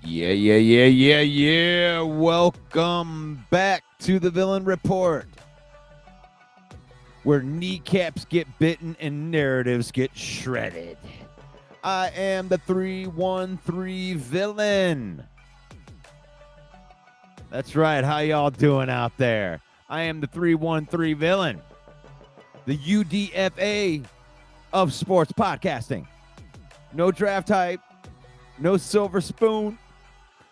Yeah. Welcome back to the Villain Report, where kneecaps get bitten and narratives get shredded. I am the 313 Villain. That's right. How y'all doing out there? I am the 313 Villain, the UDFA of sports podcasting. No draft hype, no silver spoon,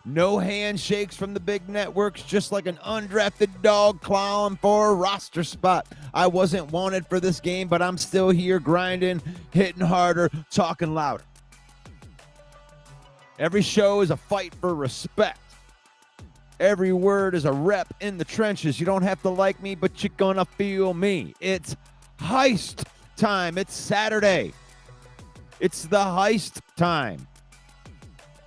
no handshakes from the big networks, just like an undrafted dog clawing for a roster spot. I wasn't wanted for this game, but I'm still here grinding, hitting harder, talking louder. Every show is a fight for respect. Every word is a rep in the trenches. You don't have to like me, but you're gonna feel me. It's Heist Time. It's Saturday. It's the Heist Time.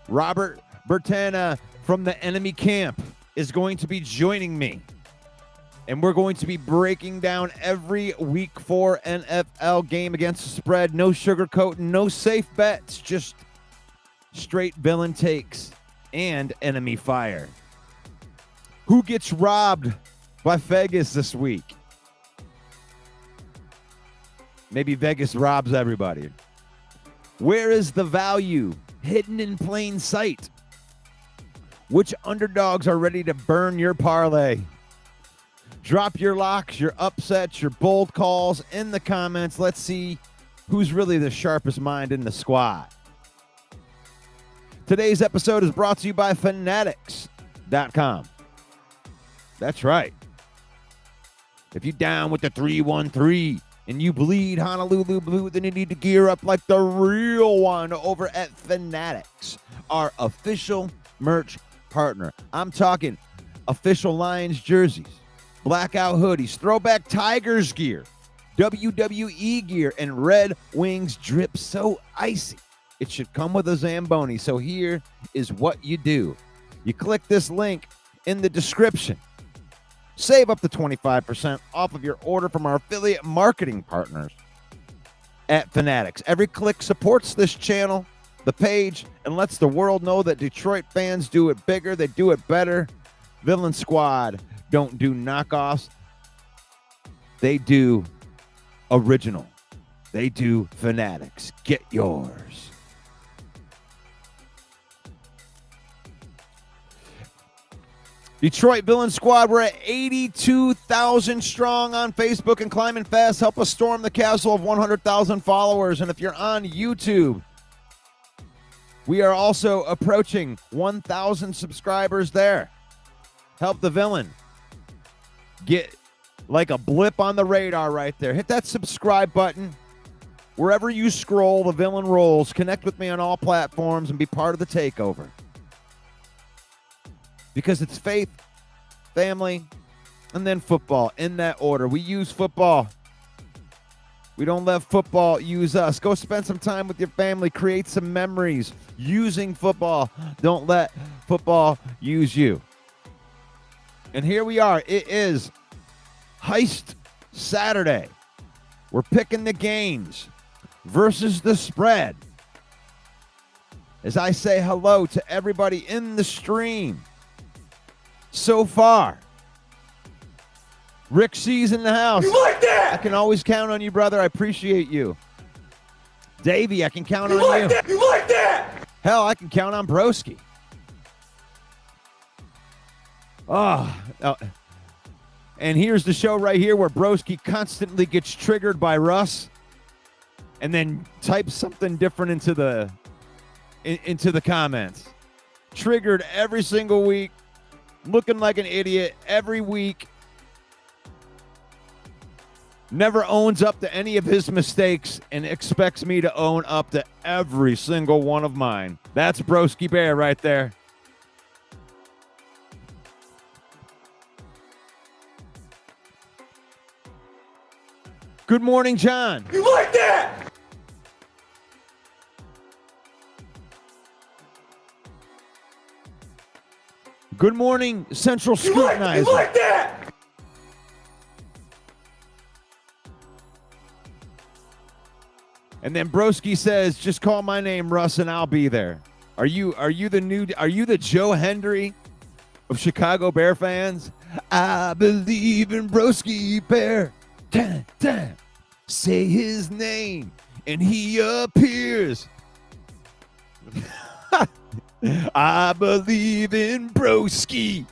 Robert Bertana from the enemy camp is going to be joining me. And we're going to be breaking down every Week 4 NFL game against the spread. No sugarcoating, no safe bets, just straight villain takes and enemy fire. Who gets robbed by Vegas this week? Maybe Vegas robs everybody. Where is the value hidden in plain sight? Which underdogs are ready to burn your parlay? Drop your locks, your upsets, your bold calls in the comments. Let's see who's really the sharpest mind in the squad. Today's episode is brought to you by Fanatics.com. That's right. If you're down with the 313 and you bleed Honolulu blue, then you need to gear up like the real one over at Fanatics, our official merch partner. I'm talking official Lions jerseys, blackout hoodies, throwback Tigers gear, WWE gear, and Red Wings drip so icy it should come with a Zamboni. So here is what you do. You click this link in the description. Save up to 25% off of your order from our affiliate marketing partners at Fanatics. Every click supports this channel, the page, and lets the world know that Detroit fans do it bigger, they do it better. Villain Squad don't do knockoffs. They do original. They do Fanatics. Get yours. Detroit Villain Squad, we're at 82,000 strong on Facebook and climbing fast. Help us storm the castle of 100,000 followers. And if you're on YouTube, we are also approaching 1,000 subscribers there. Help the Villain get like a blip on the radar right there. Hit that subscribe button. Wherever you scroll, the Villain rolls. Connect with me on all platforms and be part of the takeover. Because it's faith, family, and then football in that order. We use football. We don't let football use us. Go spend some time with your family. Create some memories using football. Don't let football use you. And here we are. It is Heist Saturday. We're picking the games versus the spread. As I say hello to everybody in the stream. So far, Rick C's in the house. You like that? I can always count on you, brother. I appreciate you. Davey, I can count on you. That? You like that? Hell, I can count on Broski. Oh, and here's the show right here where Broski constantly gets triggered by Russ and then types something different into the comments. Triggered every single week. Looking like an idiot every week. Never owns up to any of his mistakes and expects me to own up to every single one of mine. That's Broski Bear right there. Good morning, John. You like that? Good morning, Central Scrutinizer. You like that? And then Broski says, just call my name, Russ, and I'll be there. Are you the Joe Hendry of Chicago Bear fans? I believe in Broski Bear. Say his name and he appears. I believe in Broski.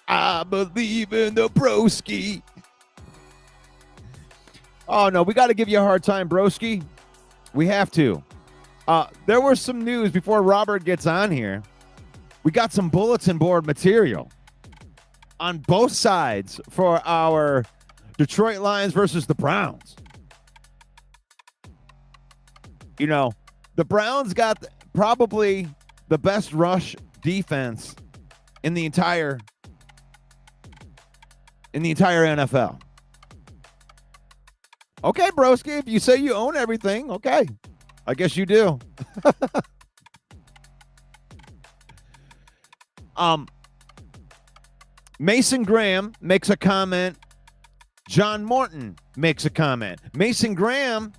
I believe in the Broski. Oh no, we got to give you a hard time, Broski. We have to. There was some news before Robert gets on here. We got some bulletin board material on both sides for our Detroit Lions versus the Browns. You know, the Browns got probably the best rush defense in the entire NFL. Okay, broski, if you say you own everything, okay. I guess you do. Mason Graham makes a comment. John Morton makes a comment. Mason Graham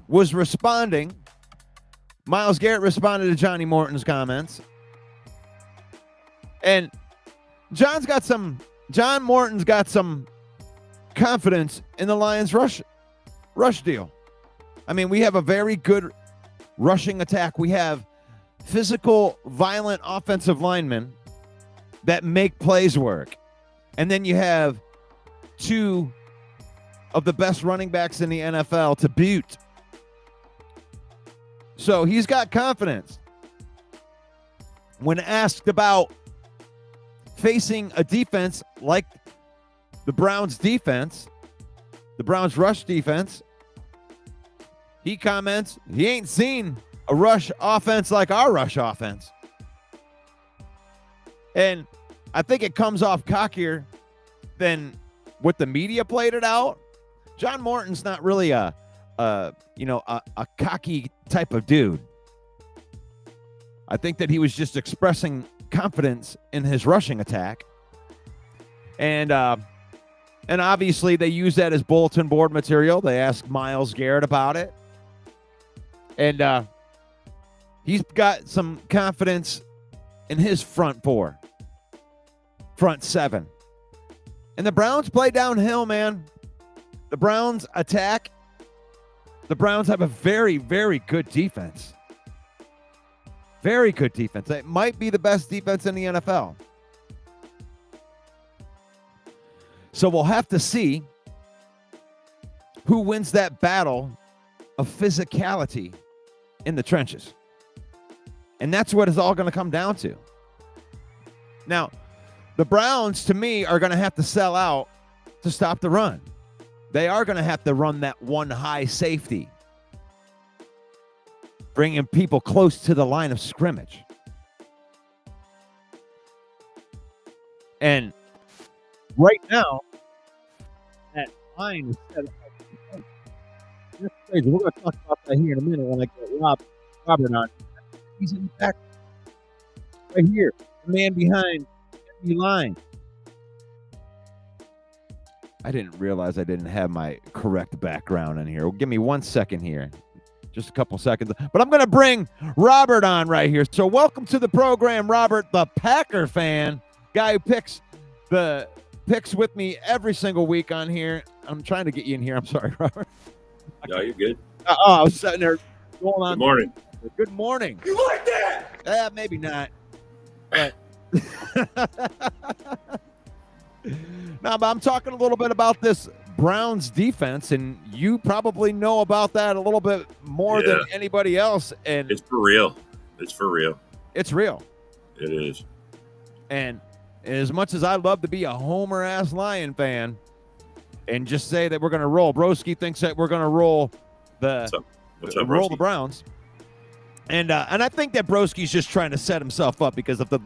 was responding. Myles Garrett responded to Johnny Morton's comments. And John Morton's got some confidence in the Lions rush deal. I mean, we have a very good rushing attack. We have physical, violent offensive linemen that make plays work. And then you have two of the best running backs in the NFL to boot. So he's got confidence. When asked about facing a defense like the Browns defense, the Browns rush defense, he comments he ain't seen a rush offense like our rush offense. And I think it comes off cockier than what the media played it out. John Morton's not really a cocky type of dude. I think that he was just expressing confidence in his rushing attack. And obviously they use that as bulletin board material. They asked Myles Garrett about it. And he's got some confidence in his front seven. And the Browns play downhill, man. The Browns attack. The Browns have a very, very good defense. Very good defense. It might be the best defense in the NFL. So we'll have to see who wins that battle of physicality in the trenches. And that's what it's all going to come down to. Now, the Browns, to me, are going to have to sell out to stop the run. They are going to have to run that one high safety, bringing people close to the line of scrimmage. And right now, that line is set up. That's crazy. We're going to talk about that here in a minute when I get Robert on. He's in the back right here, the man behind the line. I didn't realize I didn't have my correct background in here. Well, give me 1 second here. Just a couple seconds. But I'm going to bring Robert on right here. So welcome to the program, Robert, the Packer fan, guy who picks with me every single week on here. I'm trying to get you in here. I'm sorry, Robert. No, you're good. I was sitting there going on. Good morning. Good morning. You like that? Maybe not. But no, but I'm talking a little bit about this Browns defense, and you probably know about that a little bit more than anybody else. And it's for real. It's for real. It's real. It is. And as much as I love to be a homer-ass Lion fan and just say that we're going to roll, Broski thinks that we're going to roll What's up, roll Broski? the Browns. And I think that Broski's just trying to set himself up because if the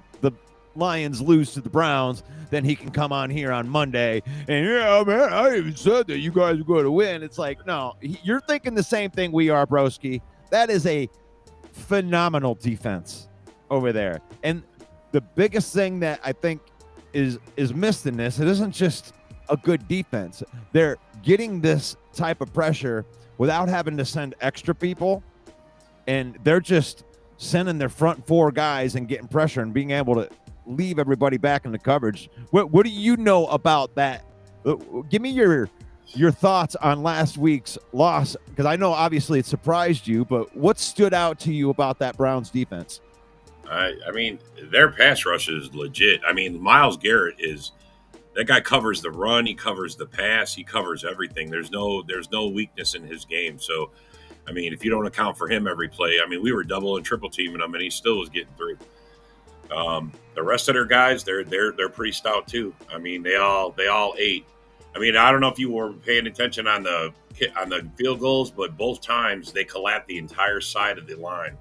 Lions lose to the Browns, then he can come on here on Monday and, yeah, man, I even said that you guys are going to win. It's like, no, you're thinking the same thing we are, Broski. That is a phenomenal defense over there. And the biggest thing that I think is missed in this, it isn't just a good defense. They're getting this type of pressure without having to send extra people and they're just sending their front four guys and getting pressure and being able to leave everybody back in the coverage. What do you know about that? Give me your thoughts on last week's loss, because I know obviously it surprised you, but what stood out to you about that Browns defense? I mean, their pass rush is legit. I mean, Myles Garrett that guy covers the run, he covers the pass, he covers everything. There's no weakness in his game. So, I mean, if you don't account for him every play, I mean, we were double and triple teaming him, and he still was getting through. The rest of their guys, they're pretty stout too. I mean, they all ate. I mean, I don't know if you were paying attention on the field goals, but both times they collapsed the entire side of the line.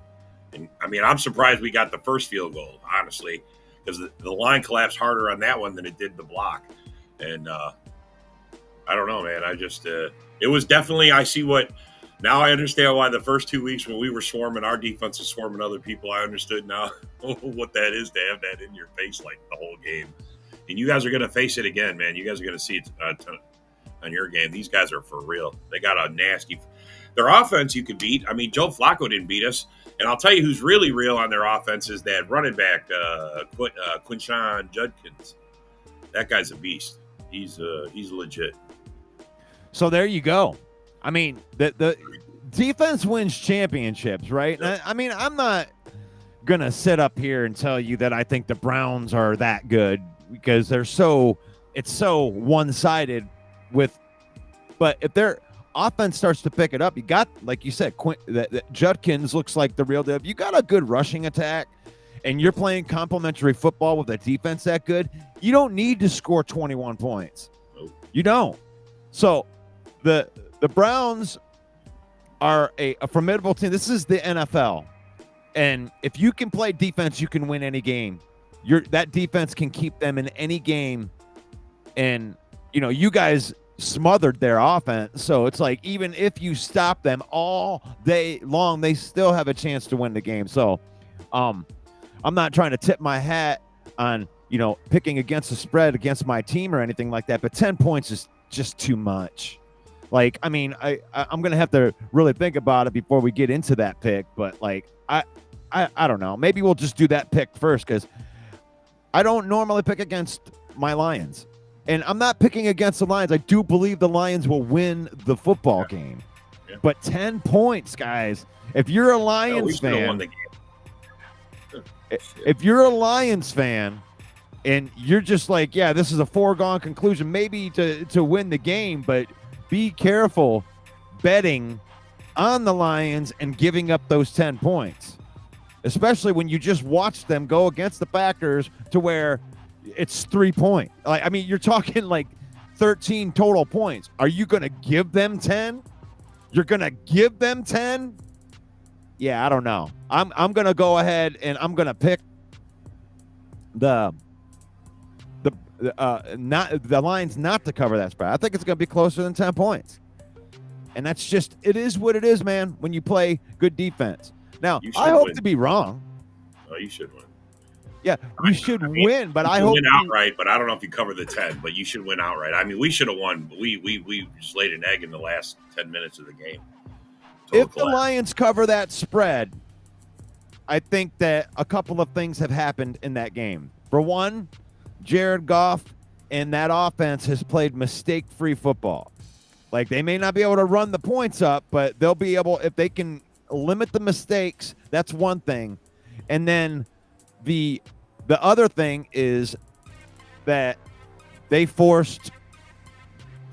And I mean, I'm surprised we got the first field goal, honestly, because the line collapsed harder on that one than it did the block. And I don't know, man. I just it was definitely, I see what. Now I understand why the first 2 weeks when we were swarming, our defense was swarming other people. I understood now what that is to have that in your face like the whole game. And you guys are going to face it again, man. You guys are going to see it on your game. These guys are for real. They got a nasty – their offense you could beat. I mean, Joe Flacco didn't beat us. And I'll tell you who's really real on their offense is that running back, Quinshawn Judkins. That guy's a beast. He's legit. So there you go. I mean, the defense wins championships, right? Yeah. I mean, I'm not going to sit up here and tell you that I think the Browns are that good because it's so one-sided but if their offense starts to pick it up, you got, like you said, that Judkins looks like the real deal. If you got a good rushing attack and you're playing complementary football with a defense that good, you don't need to score 21 points. Nope. You don't. So the Browns are a formidable team. This is the NFL. And if you can play defense, you can win any game. That defense can keep them in any game. And, you guys smothered their offense. So it's like, even if you stop them all day long, they still have a chance to win the game. So I'm not trying to tip my hat on, picking against the spread against my team or anything like that. But 10 points is just too much. Like, I mean, I'm going to have to really think about it before we get into that pick. But, like, I don't know. Maybe we'll just do that pick first because I don't normally pick against my Lions. And I'm not picking against the Lions. I do believe the Lions will win the football game. Yeah. But 10 points, guys. If you're a Lions fan, if you're a Lions fan and you're just like, yeah, this is a foregone conclusion, maybe to win the game, but be careful betting on the Lions and giving up those 10 points, especially when you just watch them go against the Packers to where it's 3 points. Like, I mean, you're talking like 13 total points. Are you going to give them 10? You're going to give them 10? Yeah, I don't know. I'm going to go ahead and I'm going to pick the Lions not to cover that spread. I think it's going to be closer than 10 points. And that's just, it is what it is, man, when you play good defense. Now, I hope to be wrong. Oh, you should win. Yeah, you should win, but I hope win outright, but I don't know if you cover the 10, but you should win outright. I mean, we should have won, but we just laid an egg in the last 10 minutes of the game. If the Lions cover that spread, I think that a couple of things have happened in that game. For one, Jared Goff and that offense has played mistake-free football. Like, they may not be able to run the points up, but they'll be able, if they can limit the mistakes, that's one thing. And then the other thing is that they forced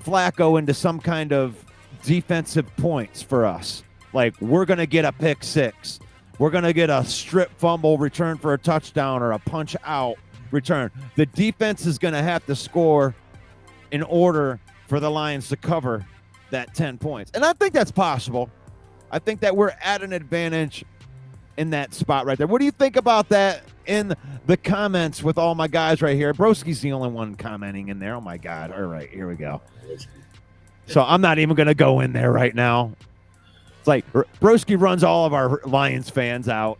Flacco into some kind of defensive points for us. Like, we're going to get a pick six. We're going to get a strip fumble return for a touchdown or a punch out return. The defense is going to have to score in order for the Lions to cover that 10 points. And I think that's possible. I think that we're at an advantage in that spot right there. What do you think about that in the comments with all my guys right here? Broski's the only one commenting in there. Oh, my God. All right, here we go. So I'm not even going to go in there right now. It's like Broski runs all of our Lions fans out.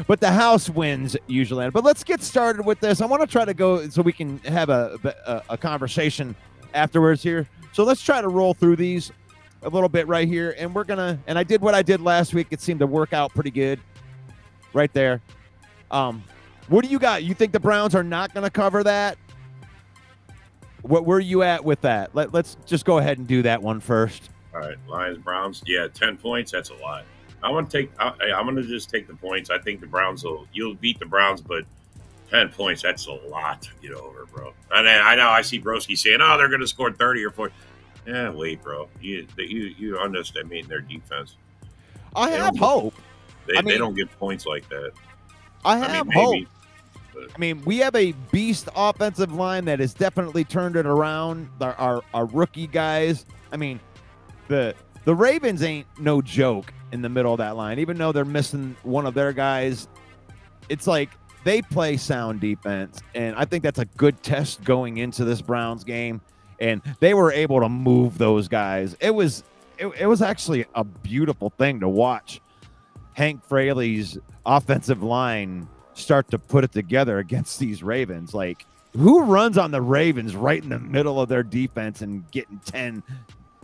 But the house wins usually. But let's get started with this. I want to try to go so we can have a conversation afterwards here. So let's try to roll through these. a little bit right here, and and I did what I did last week. It seemed to work out pretty good right there. What do you got? You think the Browns are not going to cover that? Where are you at with that? Let's just go ahead and do that one first. All right, Lions, Browns. Yeah, 10 points. That's a lot. I'm going to just take the points. I think the Browns you'll beat the Browns, but 10 points, that's a lot to get over, bro. And I know I see Broski saying, oh, they're going to score 30 or 40. Yeah, wait, bro. You underestimate their defense. I have hope. They don't give points like that. I have hope. I mean, we have a beast offensive line that has definitely turned it around. Our rookie guys. I mean, the Ravens ain't no joke in the middle of that line. Even though they're missing one of their guys, it's like they play sound defense, and I think that's a good test going into this Browns game. And they were able to move those guys. It was actually a beautiful thing to watch Hank Fraley's offensive line start to put it together against these Ravens. Like, who runs on the Ravens right in the middle of their defense and getting 10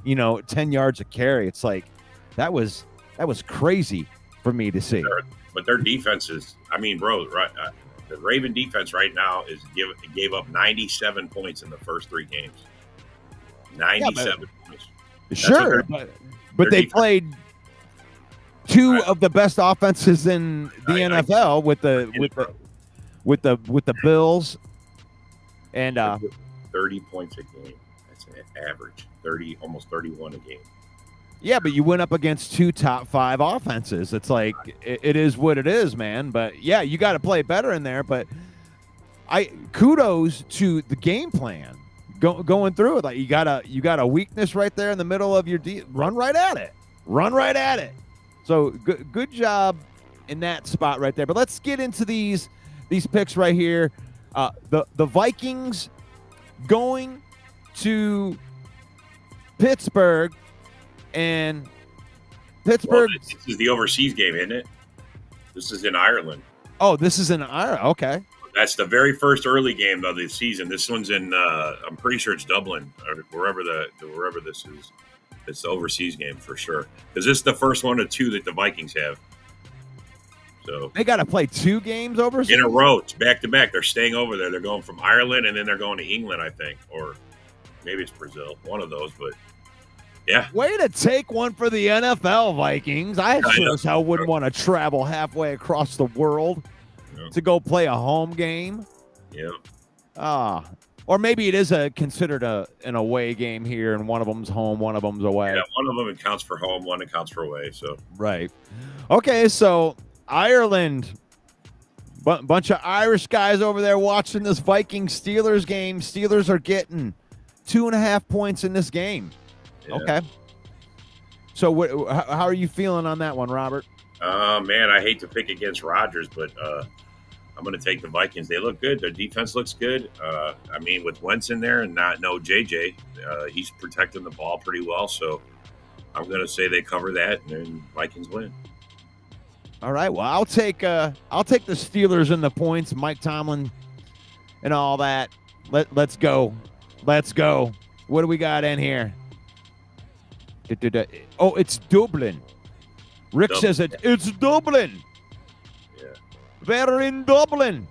yards of carry? It's like that was crazy for me to see. But their defense is, I mean, bro, right? The Raven defense right now gave up 97 points in the first 3 games. 97 points. Sure, but they played two of the best offenses in the NFL with the Bills, and 30 points a game. That's an average. 30, almost 31 a game. Yeah, but you went up against 2 top 5 offenses. It's like it is what it is, man. But yeah, you got to play better in there. But kudos to the game plan going through it. Like you got a weakness right there in the middle of your run right at it. So good job in that spot right there. But let's get into these picks right here. The Vikings going to Pittsburgh. And Pittsburgh. Well, this is the overseas game, isn't it? This is in Ireland. Oh, this is in Ireland. Okay. That's the very first early game of the season. This one's in. I'm pretty sure it's Dublin or wherever this is. It's the overseas game for sure because this is the first one of 2 that the Vikings have. So they got to play 2 games overseas in a row. It's back to back. They're staying over there. They're going from Ireland and then they're going to England, I think, or maybe it's Brazil. One of those, but. Yeah. Way to take one for the NFL, Vikings. I sure as hell wouldn't want to travel halfway across the world to go play a home game. Yeah. Or maybe it is considered an away game here, and one of them's home, one of them's away. Yeah, one of them accounts for home, one accounts for away. So right. Okay, so Ireland, bunch of Irish guys over there watching this Vikings-Steelers game. Steelers are getting 2.5 points in this game. Yeah. Okay. So how are you feeling on that one, Robert? Man, I hate to pick against Rodgers, but I'm going to take the Vikings. They look good. Their defense looks good. I mean, with Wentz in there and no JJ, he's protecting the ball pretty well. So I'm going to say they cover that, and then Vikings win. All right. Well, I'll take the Steelers and the points, Mike Tomlin, and all that. Let's go. Let's go. What do we got in here? Oh, it's Dublin. Rick says it's Dublin. Yeah. They're in Dublin.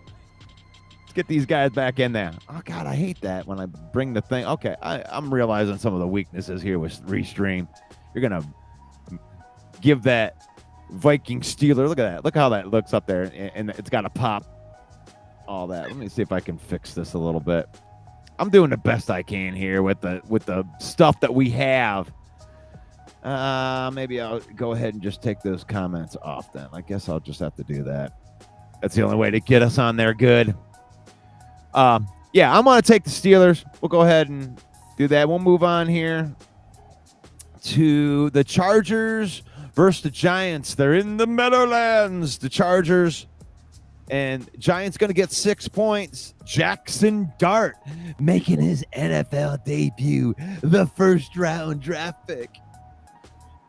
Let's get these guys back in there. Oh, God, I hate that when I bring the thing. Okay, I'm realizing some of the weaknesses here with Restream. You're going to give that Viking Steeler. Look at that. Look how that looks up there. And it's got to pop all that. Let me see if I can fix this a little bit. I'm doing the best I can here with the stuff that we have. Maybe I'll go ahead and just take those comments off then. I guess I'll just have to do that. That's the only way to get us on there good. Yeah, I'm going to take the Steelers. We'll go ahead and do that. We'll move on here to the Chargers versus the Giants. They're in the Meadowlands. The Chargers and Giants going to get 6 points. Jackson Dart making his NFL debut, the first-round draft pick.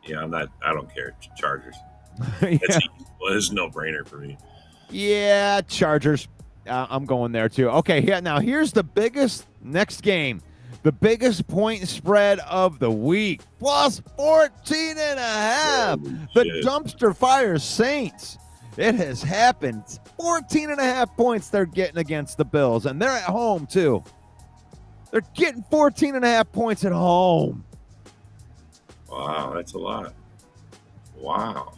Yeah, I don't care. Chargers. Yeah. It's a no-brainer for me. Yeah, Chargers. I'm going there too. Okay, yeah. Now here's the biggest next game. The biggest point spread of the week, plus 14.5. The Shit. dumpster fire Saints. It has happened. 14.5 points they're getting against the Bills, and they're at home too. They're getting 14.5 points at home. Wow, that's a lot. Wow.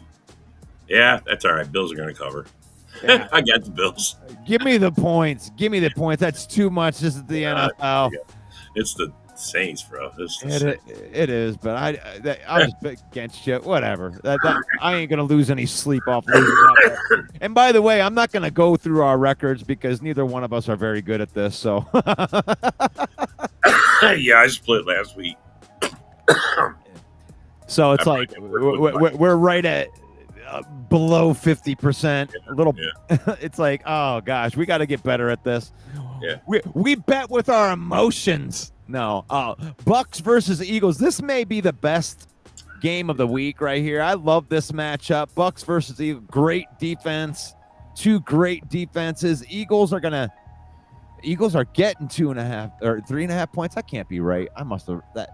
Yeah, that's all right. Bills are going to cover. Yeah. I got the Bills. Give me the points. Give me the points. That's too much. This is the NFL. It's the Saints, bro. It is, but I'll just bet against you. Whatever. I ain't gonna lose any sleep off losing that. And by the way, I'm not gonna go through our records because neither one of us are very good at this. So Yeah, I split last week. so it's like we're right at below 50%. A little. Yeah. It's like, oh gosh, we got to get better at this. Yeah. We bet with our emotions. No. Bucks versus Eagles. This may be the best game of the week right here. I love this matchup. Bucks versus Eagles. Great defense. Two great defenses. Eagles are getting 2.5 or 3.5 points. I can't be right. I must have that.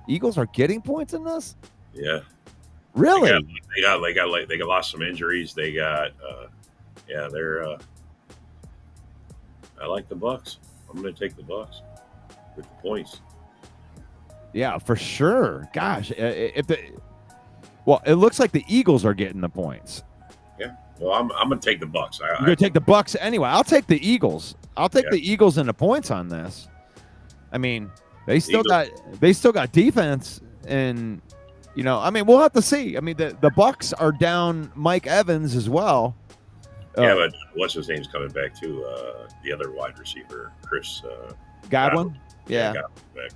Eagles are getting points in this? Yeah. Really? They got lost some injuries. They got they're I like the Bucks. I'm going to take the Bucks with the points. Yeah, for sure. Gosh, it looks like the Eagles are getting the points. Yeah. Well, I'm going to take the Bucks. You're going to take the Bucks anyway. I'll take the Eagles. I'll take the Eagles and the points on this. I mean, they still got defense, and we'll have to see. I mean, the Bucks are down Mike Evans as well. Yeah, but what's his name's coming back too? The other wide receiver, Chris Godwin. Yeah. Godwin's back.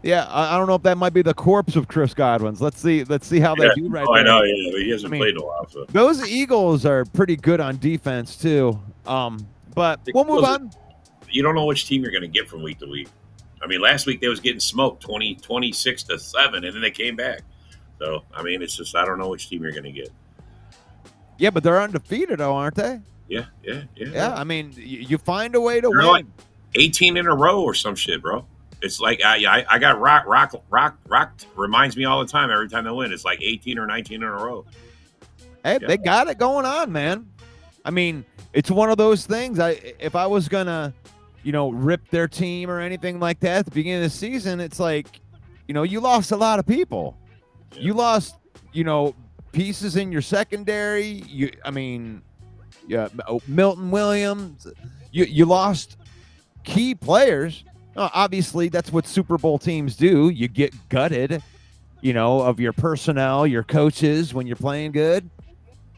Yeah, I don't know if that might be the corpse of Chris Godwin's. Let's see how they do right there. I know, yeah, but he hasn't played in a while. So. Those Eagles are pretty good on defense too. But we'll move on. You don't know which team you're going to get from week to week. I mean, last week they was getting smoked 26-7, and then they came back. So, I mean, it's just I don't know which team you're going to get. Yeah, but they're undefeated, though, aren't they? Yeah. Yeah, I mean, you find a way to win. Like 18 in a row or some shit, bro. It's like I got rock reminds me all the time. Every time they win, it's like 18 or 19 in a row. Hey, they got it going on, man. I mean, it's one of those things. If I was gonna, rip their team or anything like that at the beginning of the season, it's like, you lost a lot of people. Yeah. You lost, pieces in your secondary. Milton Williams. You lost key players. Obviously, that's what Super Bowl teams do. You get gutted, of your personnel, your coaches when you're playing good,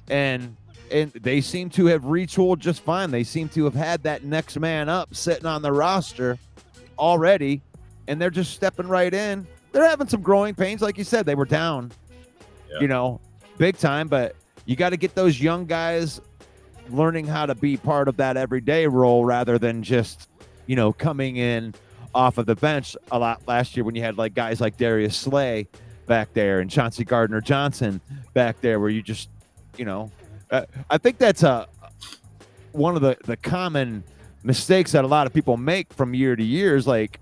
and they seem to have retooled just fine. They seem to have had that next man up sitting on the roster already, and they're just stepping right in. They're having some growing pains, like you said. They were down, big time, but you got to get those young guys learning how to be part of that everyday role rather than just, coming in off of the bench a lot last year when you had like guys like Darius Slay back there and Chauncey Gardner-Johnson back there where you just, I think that's one of the common mistakes that a lot of people make from year to year is like,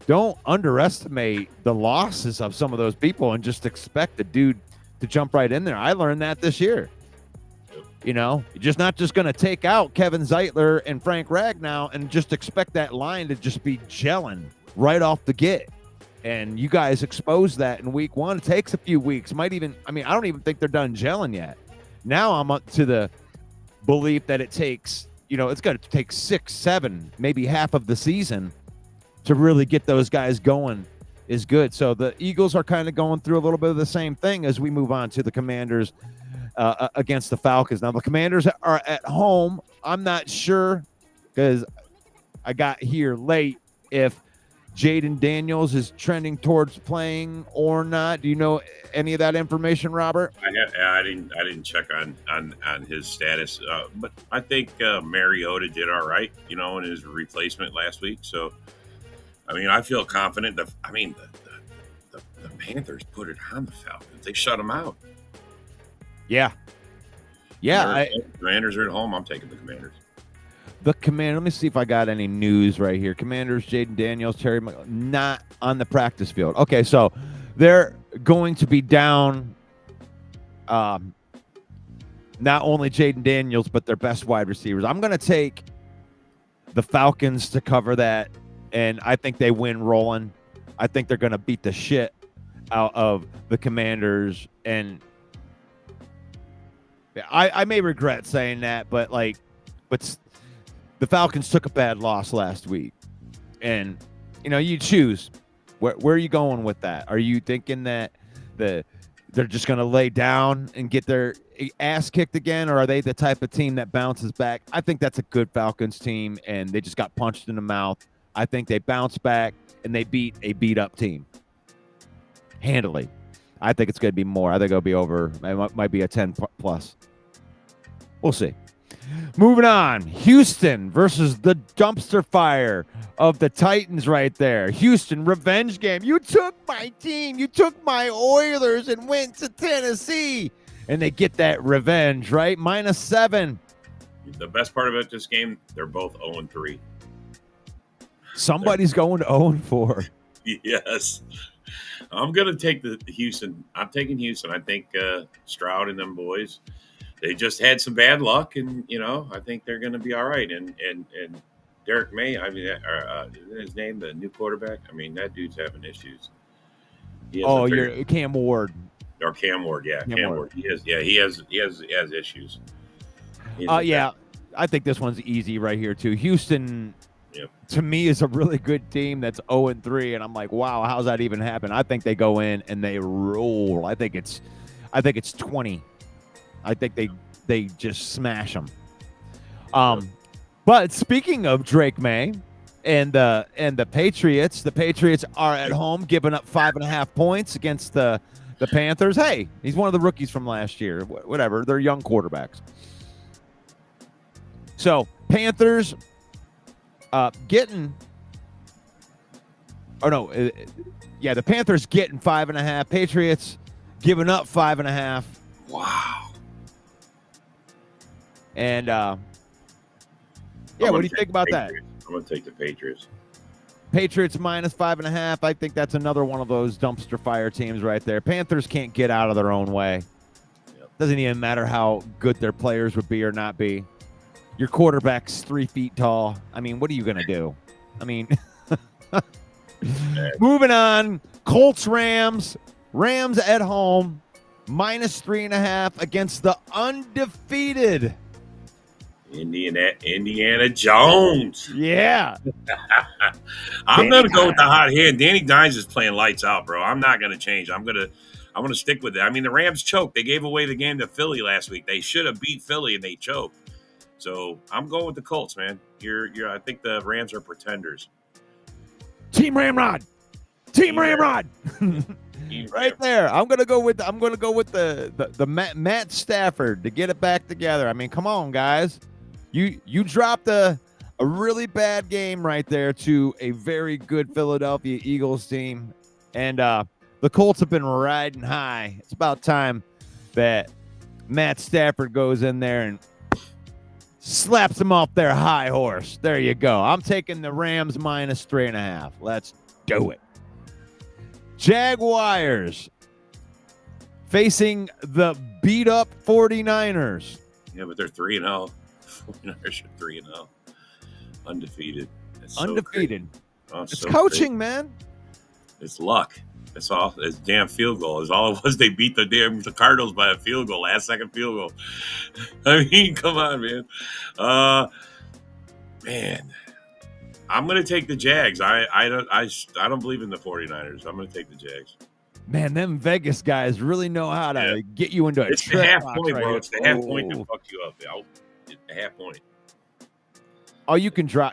don't underestimate the losses of some of those people and just expect the dude to jump right in there. I learned that this year. You're just not just going to take out Kevin Zeitler and Frank Ragnow and just expect that line to just be gelling right off the get. And you guys exposed that in week one. It takes a few weeks. I don't even think they're done gelling yet. Now I'm up to the belief that it takes, it's going to take 6, 7, maybe half of the season to really get those guys going is good. So the Eagles are kind of going through a little bit of the same thing as we move on to the Commanders against the Falcons. Now, the Commanders are at home. I'm not sure because I got here late if Jaden Daniels is trending towards playing or not. Do you know any of that information, Robert? I didn't check on his status, but I think Mariota did all right, in his replacement last week. So, I feel confident. The Panthers put it on the Falcons. They shut them out. Yeah. Commanders are at home. I'm taking the Commanders. The Commander. Let me see if I got any news right here. Commanders, Jaden Daniels, Terry, not on the practice field. Okay, so they're going to be down. Not only Jaden Daniels, but their best wide receivers. I'm going to take the Falcons to cover that, and I think they win rolling. I think they're going to beat the shit out of the Commanders, and I may regret saying that, but the Falcons took a bad loss last week, and you choose where are you going with that? Are you thinking that they're just going to lay down and get their ass kicked again, or are they the type of team that bounces back? I think that's a good Falcons team, and they just got punched in the mouth. I think they bounce back and they beat a beat-up team handily. I think it's going to be more. I think it'll be over. It might be a 10 plus. We'll see. Moving on, Houston versus the dumpster fire of the Titans right there. Houston, revenge game. You took my team. You took my Oilers and went to Tennessee. And they get that revenge, right? -7. The best part about this game, they're both 0-3. Somebody's going to 0-4. Yes. I'm going to take the Houston. I'm taking Houston. I think Stroud and them boys, they just had some bad luck, and I think they're going to be all right. And Derek May, I mean, isn't his name the new quarterback? I mean, that dude's having issues. You're Cam Ward. Or Cam Ward, yeah, Cam Ward. He has issues. Yeah, I think this one's easy right here too. Houston, to me, is a really good team that's 0-3, and I'm like, wow, how's that even happen? I think they go in and they roll. I think it's 20. I think they just smash them. But speaking of Drake May and the Patriots are at home giving up 5.5 points against the Panthers. Hey, he's one of the rookies from last year. Whatever, they're young quarterbacks. So Panthers the Panthers getting 5.5. Patriots giving up 5.5. Wow. And what do you think about that? I'm going to take the Patriots. Patriots -5.5. I think that's another one of those dumpster fire teams right there. Panthers can't get out of their own way. Doesn't even matter how good their players would be or not be. Your quarterback's 3 feet tall. I mean, what are you going to do? I mean, moving on. Colts, Rams. Rams at home. -3.5 against the undefeated Indiana Jones. Yeah. I'm going to go with the hot hand. Danny Dimes is playing lights out, bro. I'm not going to change. I'm going to stick with it. I mean, the Rams choked. They gave away the game to Philly last week. They should have beat Philly, and they choked. So I'm going with the Colts, man. I think the Rams are pretenders. Team Ramrod. Team Ramrod. Right there. I'm gonna go with the Matt Stafford to get it back together. I mean, come on, guys. You dropped a really bad game right there to a very good Philadelphia Eagles team, and the Colts have been riding high. It's about time that Matt Stafford goes in there and slaps them off their high horse. There you go. I'm taking the Rams -3.5. Let's do it. Jaguars facing the beat-up 49ers. Yeah, but they're 3-0. 49ers are 3-0. Undefeated. It's undefeated. It's so coaching, crazy. Man. It's luck. That's all. It's damn field goal. Is all it was. They beat the Cardinals by a field goal, last-second field goal. I mean, come on, man. Man. I'm going to take the Jags. I don't believe in the 49ers. I'm going to take the Jags. Man, them Vegas guys really know how to get you into a It's the half point, bro. It's the half point to fuck you up. It's the half point. Oh, you can try.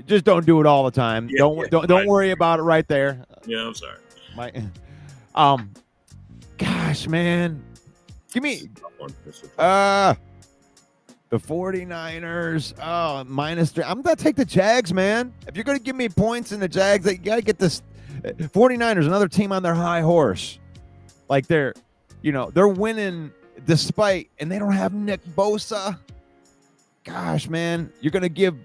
Just don't do it all the time. Yeah, don't worry about it right there. Yeah, I'm sorry. Gosh, man. Give me the 49ers, -3. I'm going to take the Jags, man. If you're going to give me points in the Jags, you got to get this. 49ers, another team on their high horse. Like they're winning despite, and they don't have Nick Bosa. gosh, man, you're going to give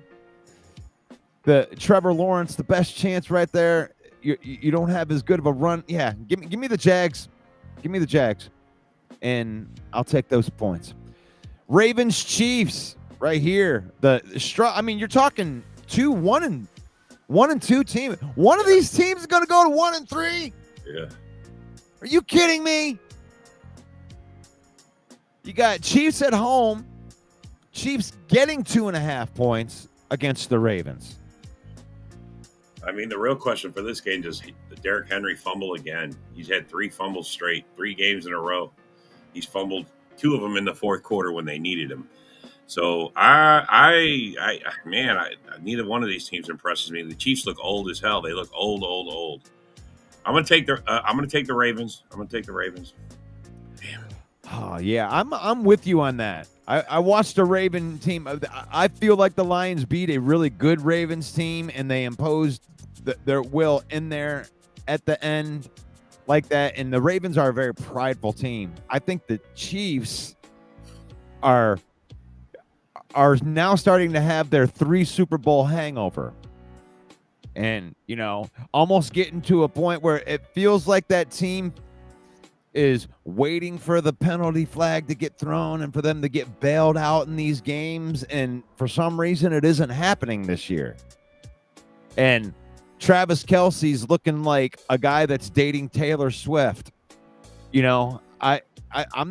the Trevor Lawrence the best chance right there. You don't have as good of a run. Yeah, give me the Jags. Give me the Jags, and I'll take those points. Ravens Chiefs right here. I mean, you're talking 1 and 2 team. One of these teams is going to go to 1 and 3. Yeah. Are you kidding me? You got Chiefs at home. Chiefs getting 2.5 points against the Ravens. I mean, the real question for this game is Derrick Henry fumble again. He's had 3 fumbles straight, 3 games in a row. He's fumbled 2 of them in the fourth quarter when they needed him. So neither one of these teams impresses me. The Chiefs look old as hell. They look old. I'm gonna take the Ravens. I'm gonna take the Ravens. Damn. Oh yeah, I'm with you on that. I watched a Raven team. I feel like the Lions beat a really good Ravens team, and they imposed their will in there at the end like that. And the Ravens are a very prideful team. I think the Chiefs are now starting to have their 3 Super Bowl hangover. And, almost getting to a point where it feels like that team is waiting for the penalty flag to get thrown and for them to get bailed out in these games. And for some reason, it isn't happening this year. And Travis Kelce's looking like a guy that's dating Taylor Swift. I'm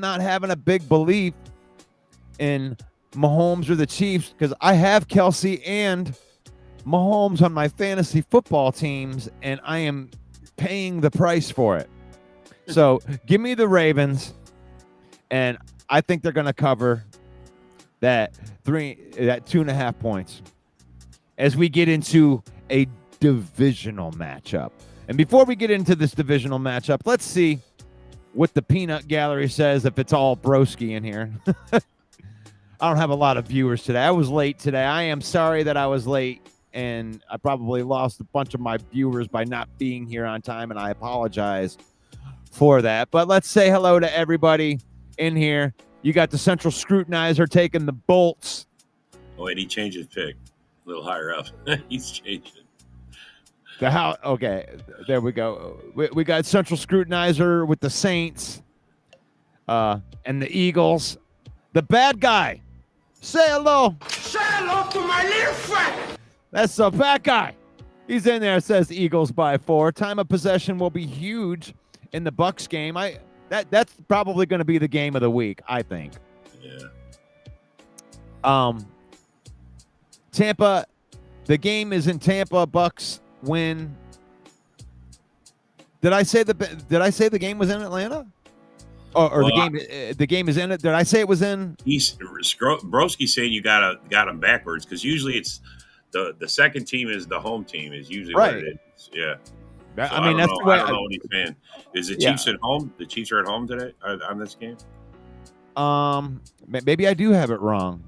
not having a big belief in Mahomes or the Chiefs because I have Kelce and Mahomes on my fantasy football teams, and I am paying the price for it. So give me the Ravens, and I think they're going to cover that 2.5 points as we get into a divisional matchup. And before we get into this divisional matchup, let's see what the peanut gallery says if it's all broski in here. I don't have a lot of viewers today. I was late today. I am sorry that I was late, and I probably lost a bunch of my viewers by not being here on time, and I apologize for that. But let's say hello to everybody in here. You got the Central Scrutinizer taking the Bolts. Oh, and he changed his pick a little higher up. He's changing. Okay, there we go. We got Central Scrutinizer with the Saints and the Eagles. The bad guy. Say hello. Say hello to my little friend. That's the bad guy. He's in there. It says Eagles by 4. Time of possession will be huge in the Bucs game. That's probably going to be the game of the week, I think. Yeah. Tampa, the game is in Tampa. Bucs win. Did I say the game was in Atlanta? The game is in it. Did I say it was in? Broski saying you got him backwards because usually it's the second team is the home team is usually right. What it is. Yeah. So that's the way. I don't know what he's saying. Is the Chiefs at home? The Chiefs are at home today on this game. Maybe I do have it wrong.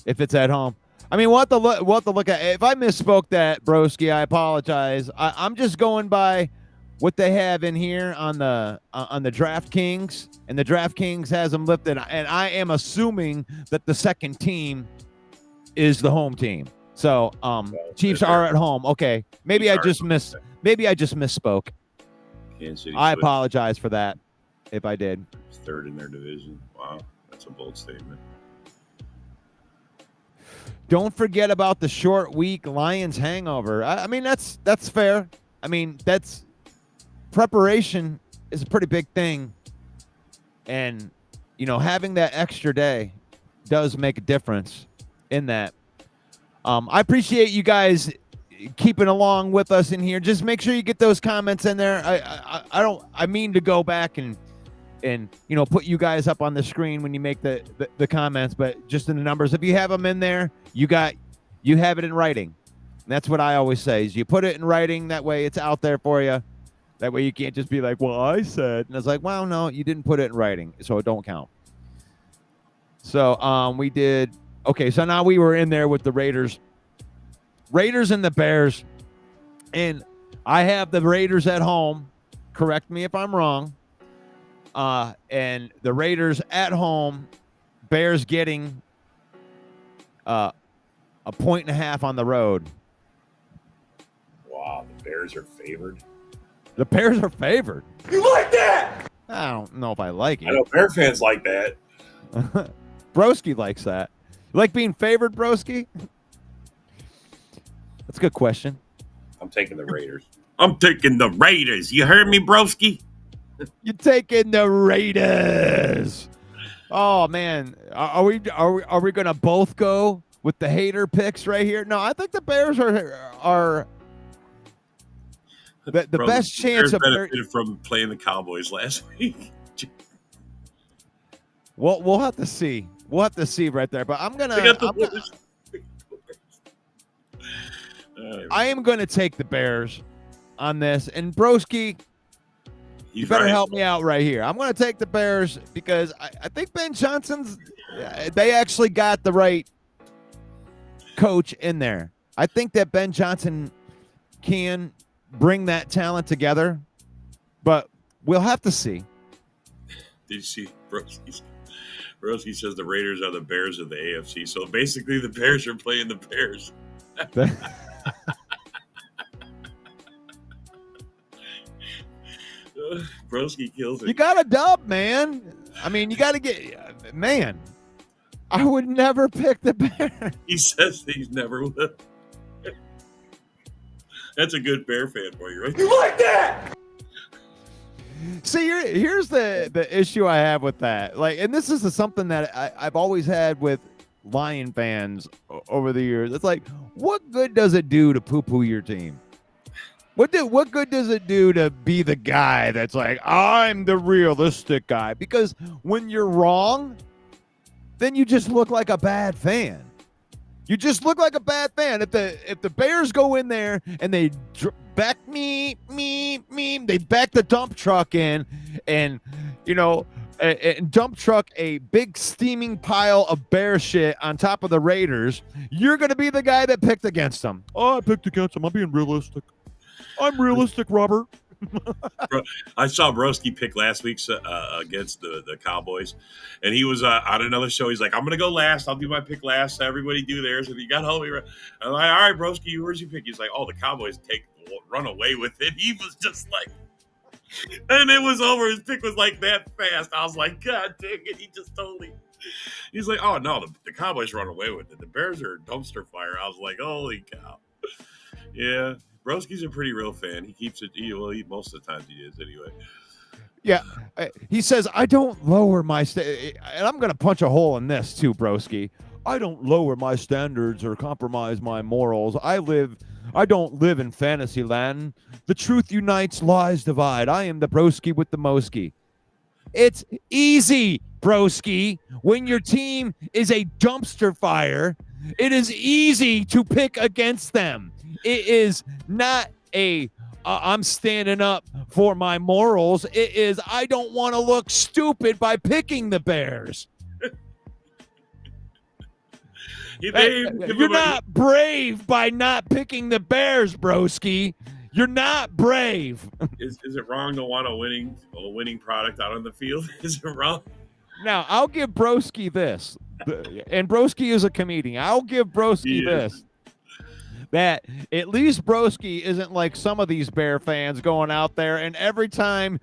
If it's at home, I mean, we'll have to look at. If I misspoke that, Broski, I apologize. I'm just going by what they have in here on the DraftKings, and the DraftKings has them listed, and I am assuming that the second team is the home team. So, Chiefs are at home. Okay, maybe I just misspoke. Kansas City I apologize for that if I did. Third in their division. Wow, that's a bold statement. Don't forget about the short week Lions hangover. I mean, that's fair. I mean, that's preparation is a pretty big thing, and having that extra day does make a difference in that. I appreciate you guys keeping along with us in here. Just make sure you get those comments in there. I mean to go back and put you guys up on the screen when you make the comments, but just in the numbers. If you have them in there, you have it in writing. And that's what I always say is you put it in writing. That way it's out there for you. That way you can't just be like, well, I said. And it's like, well, no, you didn't put it in writing, so it don't count. So we did. Okay, so now we were in there with the Raiders and the Bears. And I have the Raiders at home. Correct me if I'm wrong. And the Raiders at home, Bears getting a 1.5 on the road. Wow, the Bears are favored. The Bears are favored. You like that? I don't know if I like I know it. Bear fans like that. Broski likes that. You like being favored, Broski? That's a good question. I'm taking the Raiders. I'm taking the Raiders. You heard me, broski? You're taking the Raiders. Oh man, are we gonna both go with the hater picks right here? No, I think the Bears are the best chance Bears of. benefited from playing the Cowboys last week. Well, we'll have to see. We'll have to see right there. But I am gonna take the Bears on this. And Broski, you better help me out right here. I'm gonna take the Bears because I think Ben Johnson's. They actually got the right coach in there. I think that Ben Johnson can bring that talent together, but we'll have to see. Did you see Broski? Broski says the Raiders are the Bears of the AFC. So basically, the Bears are playing the Bears. Broski kills it. You got a dub, man. I mean, you got to get, man. I would never pick the Bears. He says he's never will. That's a good Bear fan for you, right? You like that? See, here's the issue I have with that. Like, and this is something that I've always had with Lion fans over the years. It's like, what good does it do to poo-poo your team? What good does it do to be the guy that's like, I'm the realistic guy? Because when you're wrong, then you just look like a bad fan. You just look like a bad fan. If the Bears go in there and they back they back the dump truck in, and and dump truck a big steaming pile of bear shit on top of the Raiders, you're gonna be the guy that picked against them. Oh, I picked against them. I'm being realistic. I'm realistic, Robert. I saw Broski pick last week against the Cowboys, and he was on another show. He's like, I'm going to go last. I'll do my pick last. So everybody do theirs. If you got home, I'm like, all right, Broski, where's your pick? He's like, oh, the Cowboys run away with it. He was just like, and it was over. His pick was like that fast. I was like, God dang it. He just totally. He's like, oh, no, the Cowboys run away with it. The Bears are a dumpster fire. I was like, holy cow. Yeah. Broski's a pretty real fan. He keeps it. Most of the times he is anyway. Yeah, he says I don't lower my and I'm gonna punch a hole in this too, Broski. I don't lower my standards or compromise my morals. I don't live in fantasy land. The truth unites, lies divide. I am the Broski with the Moski. It's easy, Broski. When your team is a dumpster fire, it is easy to pick against them. It is not I'm standing up for my morals. It is I don't want to look stupid by picking the Bears. You're not brave by not picking the Bears, Broski. You're not brave. Is it wrong to want a winning product out on the field? Is it wrong? Now, I'll give Broski this. And Broski is a comedian. I'll give Broski this. That at least Broski isn't like some of these Bear fans going out there and every time,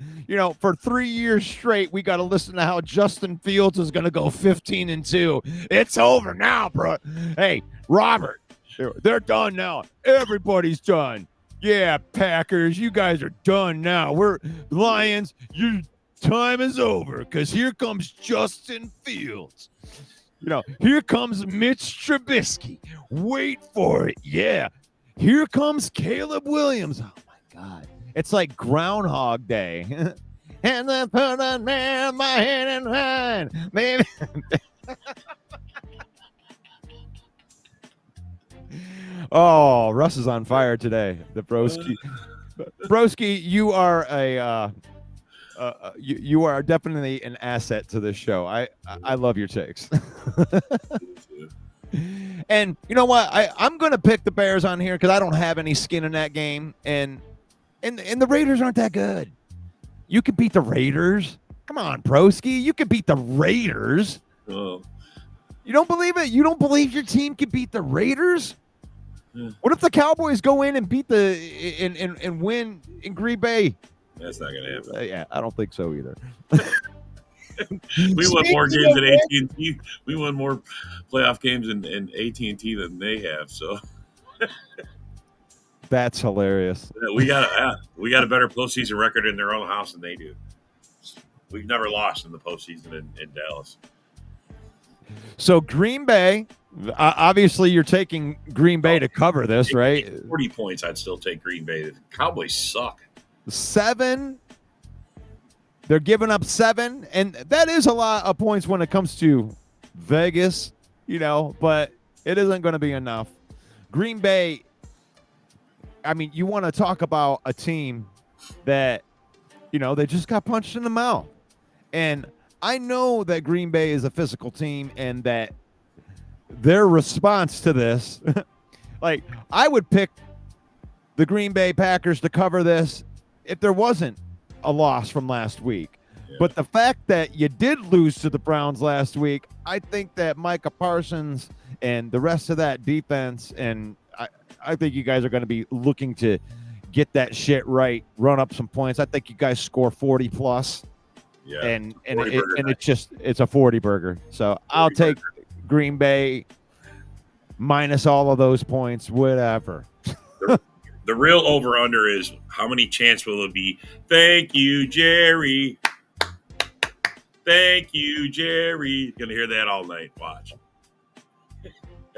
for 3 years straight, we got to listen to how Justin Fields is going to go 15-2. It's over now, bro. Hey, Robert, they're done now. Everybody's done. Yeah, Packers, you guys are done now. We're Lions, your time is over because here comes Justin Fields. Here comes Mitch Trubisky. Wait for it. Yeah. Here comes Caleb Williams. Oh, my God. It's like Groundhog Day. And I put my hand in mine. Baby. Oh, Russ is on fire today. The Broski. Broski, you are you are definitely an asset to this show. I love your takes. And you know what? I'm going to pick the Bears on here because I don't have any skin in that game. And the Raiders aren't that good. You can beat the Raiders. Come on, Broski. You can beat the Raiders. Oh. You don't believe it? You don't believe your team can beat the Raiders? Yeah. What if the Cowboys go in and beat and win in Green Bay? That's not gonna happen. Yeah, I don't think so either. We won more games at AT&T. We won more playoff games in AT&T than they have. So that's hilarious. we got a better postseason record in their own house than they do. We've never lost in the postseason in Dallas. So Green Bay, obviously you're taking Green Bay to cover this, right? 40 points, I'd still take Green Bay. The Cowboys suck. 7. They're giving up 7, and that is a lot of points when it comes to Vegas, but it isn't going to be enough. Green Bay, I mean, you want to talk about a team that, they just got punched in the mouth. And I know that Green Bay is a physical team and that their response to this, like, I would pick the Green Bay Packers to cover this if there wasn't a loss from last week. Yeah. But the fact that you did lose to the Browns last week, I think that Micah Parsons and the rest of that defense, and I think you guys are going to be looking to get that shit right, run up some points. I think you guys score 40 plus. Yeah, and it's a 40 burger. So I'll take Green Bay minus all of those points, whatever. The real over-under is how many chants will it be? Thank you, Jerry. Thank you, Jerry. You're going to hear that all night. Watch.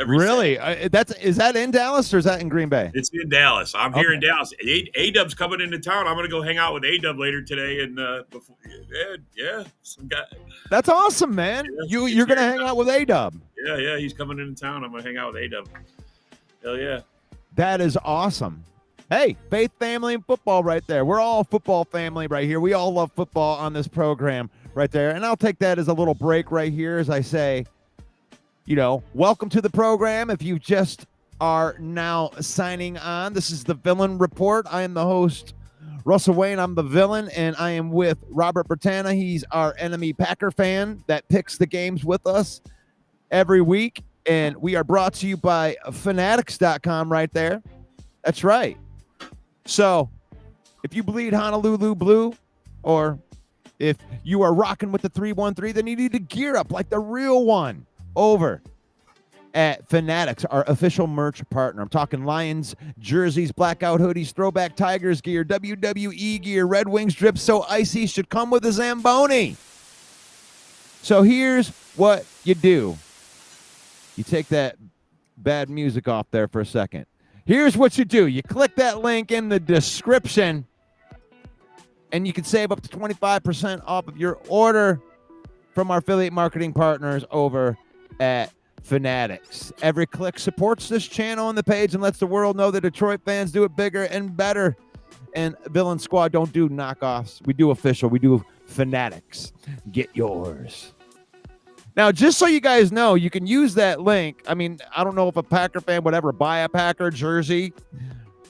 Really? Is that in Dallas or is that in Green Bay? It's in Dallas. I'm here in Dallas. A-Dub's coming into town. I'm going to go hang out with A-Dub later today. And some guy. That's awesome, man. You're going to hang out with A-Dub. Yeah, he's coming into town. I'm going to hang out with A-Dub. Hell yeah. That is awesome. Hey, faith, family, and football right there. We're all football family right here. We all love football on this program right there. And I'll take that as a little break right here as I say, welcome to the program. If you just are now signing on, this is the Villain Report. I am the host, Russell Wayne. I'm the villain, and I am with Robert Bertana. He's our enemy Packer fan that picks the games with us every week. And we are brought to you by fanatics.com right there. That's right. So if you bleed Honolulu blue, or if you are rocking with the 313, then you need to gear up like the real one over at Fanatics, our official merch partner. I'm talking Lions jerseys, blackout hoodies, throwback Tigers gear, WWE gear, Red Wings drip so icy should come with a Zamboni. So here's what you do. You take that bad music off there for a second. Here's what you do. You click that link in the description, and you can save up to 25% off of your order from our affiliate marketing partners over at Fanatics. Every click supports this channel on the page and lets the world know that Detroit fans do it bigger and better. And Villain Squad don't do knockoffs. We do official. We do Fanatics. Get yours. Now, just so you guys know, you can use that link. I mean, I don't know if a Packer fan would ever buy a Packer jersey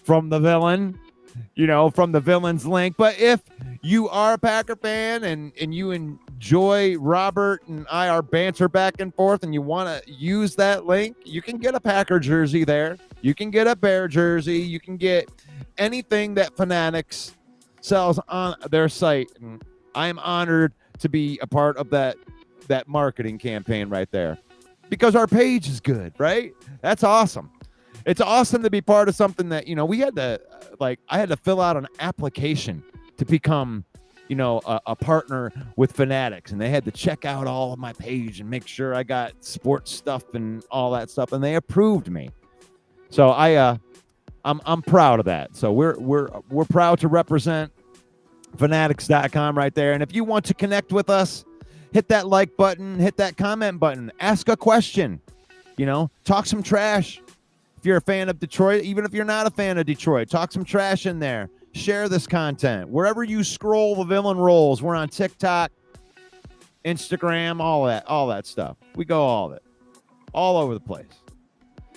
from the Villain, from the Villain's link. But if you are a Packer fan and you enjoy Robert and our banter back and forth and you want to use that link, you can get a Packer jersey there. You can get a Bear jersey. You can get anything that Fanatics sells on their site. And I am honored to be a part of that marketing campaign right there because our page is good, right? That's awesome. It's awesome to be part of something that, we had to, I had to fill out an application to become, a partner with Fanatics, and they had to check out all of my page and make sure I got sports stuff and all that stuff, and they approved me. So I'm proud of that. So we're proud to represent Fanatics.com right there. And if you want to connect with us, hit that like button, hit that comment button, ask a question, talk some trash. If you're a fan of Detroit, even if you're not a fan of Detroit, talk some trash in there. Share this content. Wherever you scroll, the Villain rolls. We're on TikTok, Instagram, all that stuff. We go all of it, all over the place.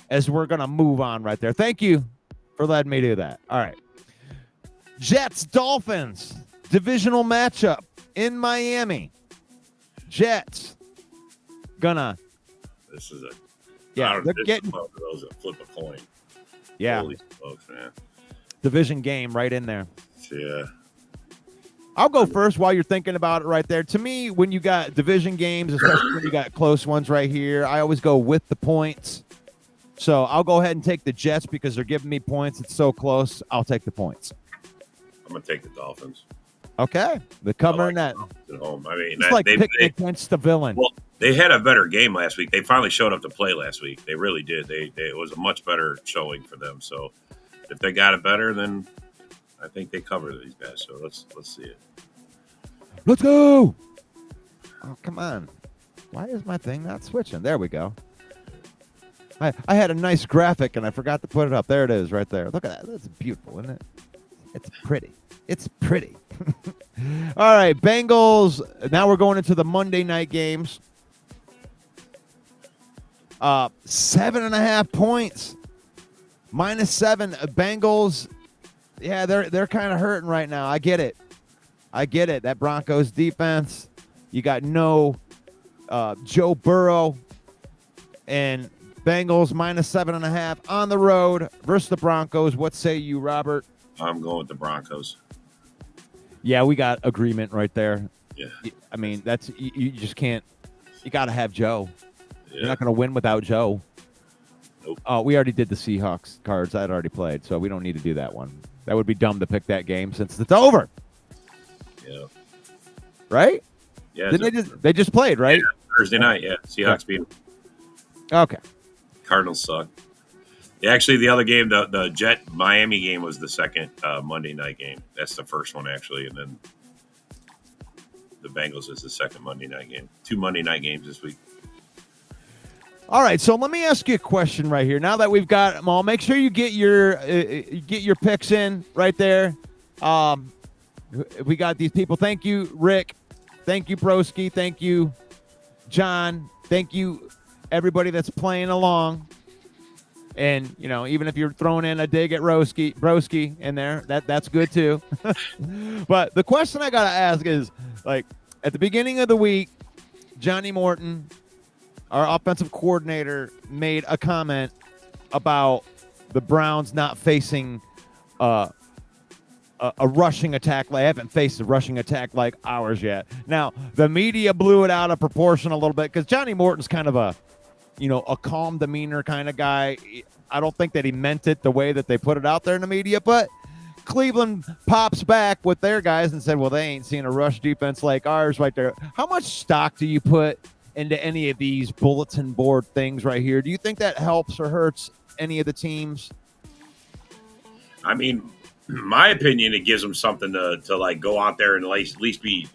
As we're going to move on right there. Thank you for letting me do that. All right. Jets, Dolphins, divisional matchup in Miami. Jets gonna This is a Yeah, they're getting one of those that flip a coin. Yeah. Holy smokes, man. Division game right in there. Yeah. I'll go first while you're thinking about it right there. To me, when you got division games, especially when you got close ones right here, I always go with the points. So I'll go ahead and take the Jets because they're giving me points. It's so close. I'll take the points. I'm going to take the Dolphins. Okay. The covering that. At home. I mean, it's like picking against the villain. Well, they had a better game last week. They finally showed up to play last week. They really did. It was a much better showing for them. So if they got it better, then I think they cover these guys. So let's see it. Let's go. Oh, come on. Why is my thing not switching? There we go. I had a nice graphic and I forgot to put it up. There it is right there. Look at that. That's beautiful, isn't it? It's pretty. It's pretty. All right, Bengals. Now we're going into the Monday night games. 7.5 points. -7. Bengals. Yeah, they're kind of hurting right now. I get it. That Broncos defense. You got no Joe Burrow, and Bengals -7.5 on the road versus the Broncos. What say you, Robert? I'm going with the Broncos. Yeah, we got agreement right there. Yeah. I mean, that's you just can't. You got to have Joe. Yeah. You're not going to win without Joe. Nope. Oh, we already did the Seahawks cards. I'd already played, so we don't need to do that one. That would be dumb to pick that game since it's over. Yeah. Right? Yeah. They just played, right? Yeah, Thursday night, yeah. Seahawks beat them. Okay. Cardinals suck. Yeah, actually, the other game, the Jet-Miami game was the second Monday night game. That's the first one, actually, and then the Bengals is the second Monday night game. 2 Monday night games this week. All right, so let me ask you a question right here. Now that we've got them all, make sure you get your picks in right there. We got these people. Thank you, Rick. Thank you, Broski. Thank you, John. Thank you, everybody that's playing along. And, you know, even if you're throwing in a dig at Broski in there, that's good too. But the question I got to ask is, like, at the beginning of the week, Johnny Morton, our offensive coordinator, made a comment about the Browns not facing a rushing attack. They haven't faced a rushing attack like ours yet. Now, the media blew it out of proportion a little bit because Johnny Morton's kind of a calm demeanor kind of guy. I don't think that he meant it the way that they put it out there in the media, but Cleveland pops back with their guys and said, well, they ain't seen a rush defense like ours right there. How much stock do you put into any of these bulletin board things right here? Do you think that helps or hurts any of the teams? I mean, my opinion, it gives them something to like go out there and at least be,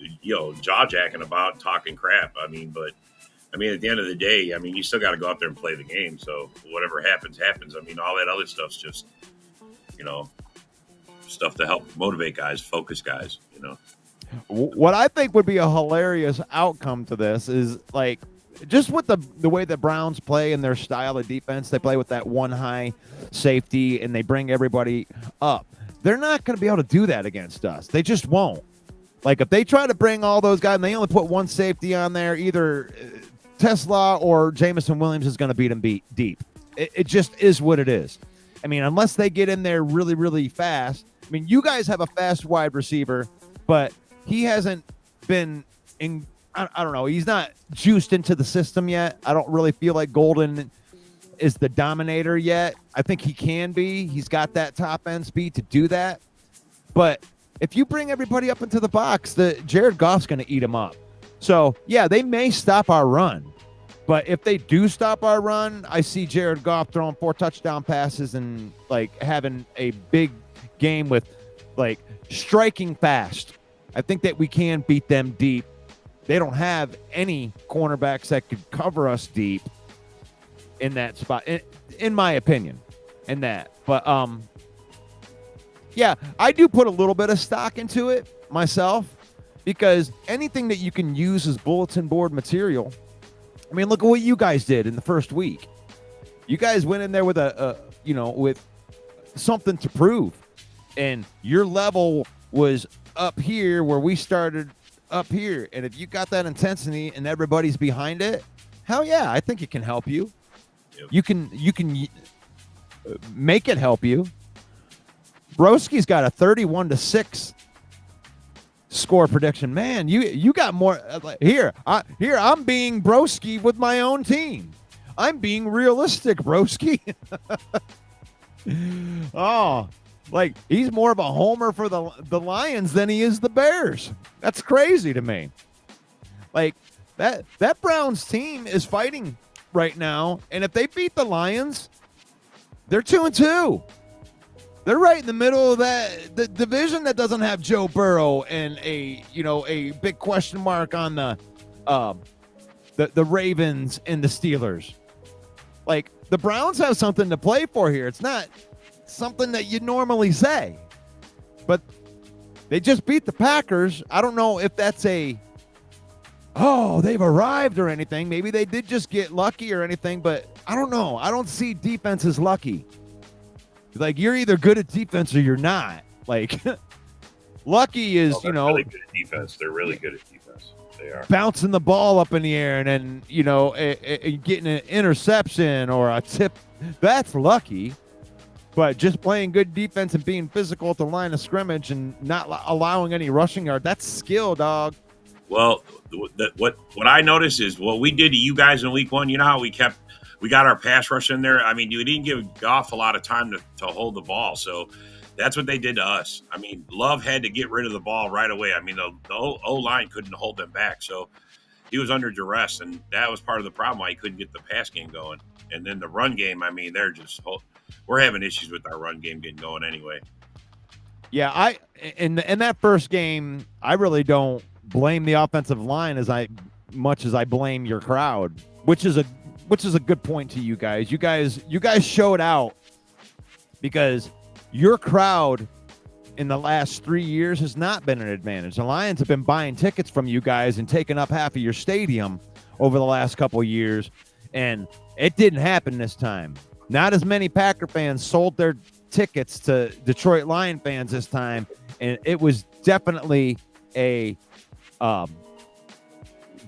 jaw-jacking about, talking crap. I mean, at the end of the day, I mean, you still got to go out there and play the game. So whatever happens, happens. I mean, all that other stuff's just, stuff to help motivate guys, focus guys, What I think would be a hilarious outcome to this is, like, just with the way the Browns play and their style of defense, they play with that one high safety and they bring everybody up. They're not going to be able to do that against us. They just won't. Like, if they try to bring all those guys and they only put one safety on there, either Tesla or Jameson Williams is going to beat them deep. It just is what it is. I mean, unless they get in there really, really fast. I mean, you guys have a fast wide receiver, but he hasn't been in, I don't know, he's not juiced into the system yet. I don't really feel like Golden is the dominator yet. I think he can be. He's got that top end speed to do that. But if you bring everybody up into the box, Jared Goff's going to eat him up. So, yeah, they may stop our run. But if they do stop our run, I see Jared Goff throwing 4 touchdown passes and, like, having a big game with, like, striking fast. I think that we can beat them deep. They don't have any cornerbacks that could cover us deep in that spot, in my opinion, in that. But, yeah, I do put a little bit of stock into it myself because anything that you can use as bulletin board material. I mean, look at what you guys did in the first week. You guys went in there with with something to prove. And your level was up here where we started up here. And if you got that intensity and everybody's behind it, Hell yeah, I think it can help you. Yep. You can make it help you. Broski's got a 31-6 score prediction. Man, you got more here. I'm being Broski with my own team. I'm being realistic, Broski. Oh, like he's more of a homer for the Lions than he is the Bears. That's crazy to me. Like that Browns team is fighting right now, and if they beat the Lions, they're 2-2. They're right in the middle of the division that doesn't have Joe Burrow and a big question mark on the Ravens and the Steelers. Like the Browns have something to play for here. It's not something that you normally say, but they just beat the Packers. I don't know if that's they've arrived or anything. Maybe they did just get lucky or anything, but I don't know. I don't see defense as lucky. Like you're either good at defense or you're not. Like lucky is, really good at defense. They're really good at defense. They are bouncing the ball up in the air and then, getting an interception or a tip. That's lucky. But just playing good defense and being physical at the line of scrimmage and not allowing any rushing yard, that's skill, dog. Well, what I noticed is what we did to you guys in week 1. You know how we got our pass rush in there. I mean, we didn't give Goff a lot of time to hold the ball. So that's what they did to us. I mean, Love had to get rid of the ball right away. I mean, the O-line couldn't hold them back. So he was under duress, and that was part of the problem why he couldn't get the pass game going. And then the run game, I mean, we're having issues with our run game getting going anyway. Yeah, in that first game, I really don't blame the offensive line as much as I blame your crowd, which is a good point to you guys. You guys showed out because your crowd in the last 3 years has not been an advantage. The Lions have been buying tickets from you guys and taking up half of your stadium over the last couple of years, and it didn't happen this time. Not as many Packer fans sold their tickets to Detroit Lion fans this time, and it was definitely a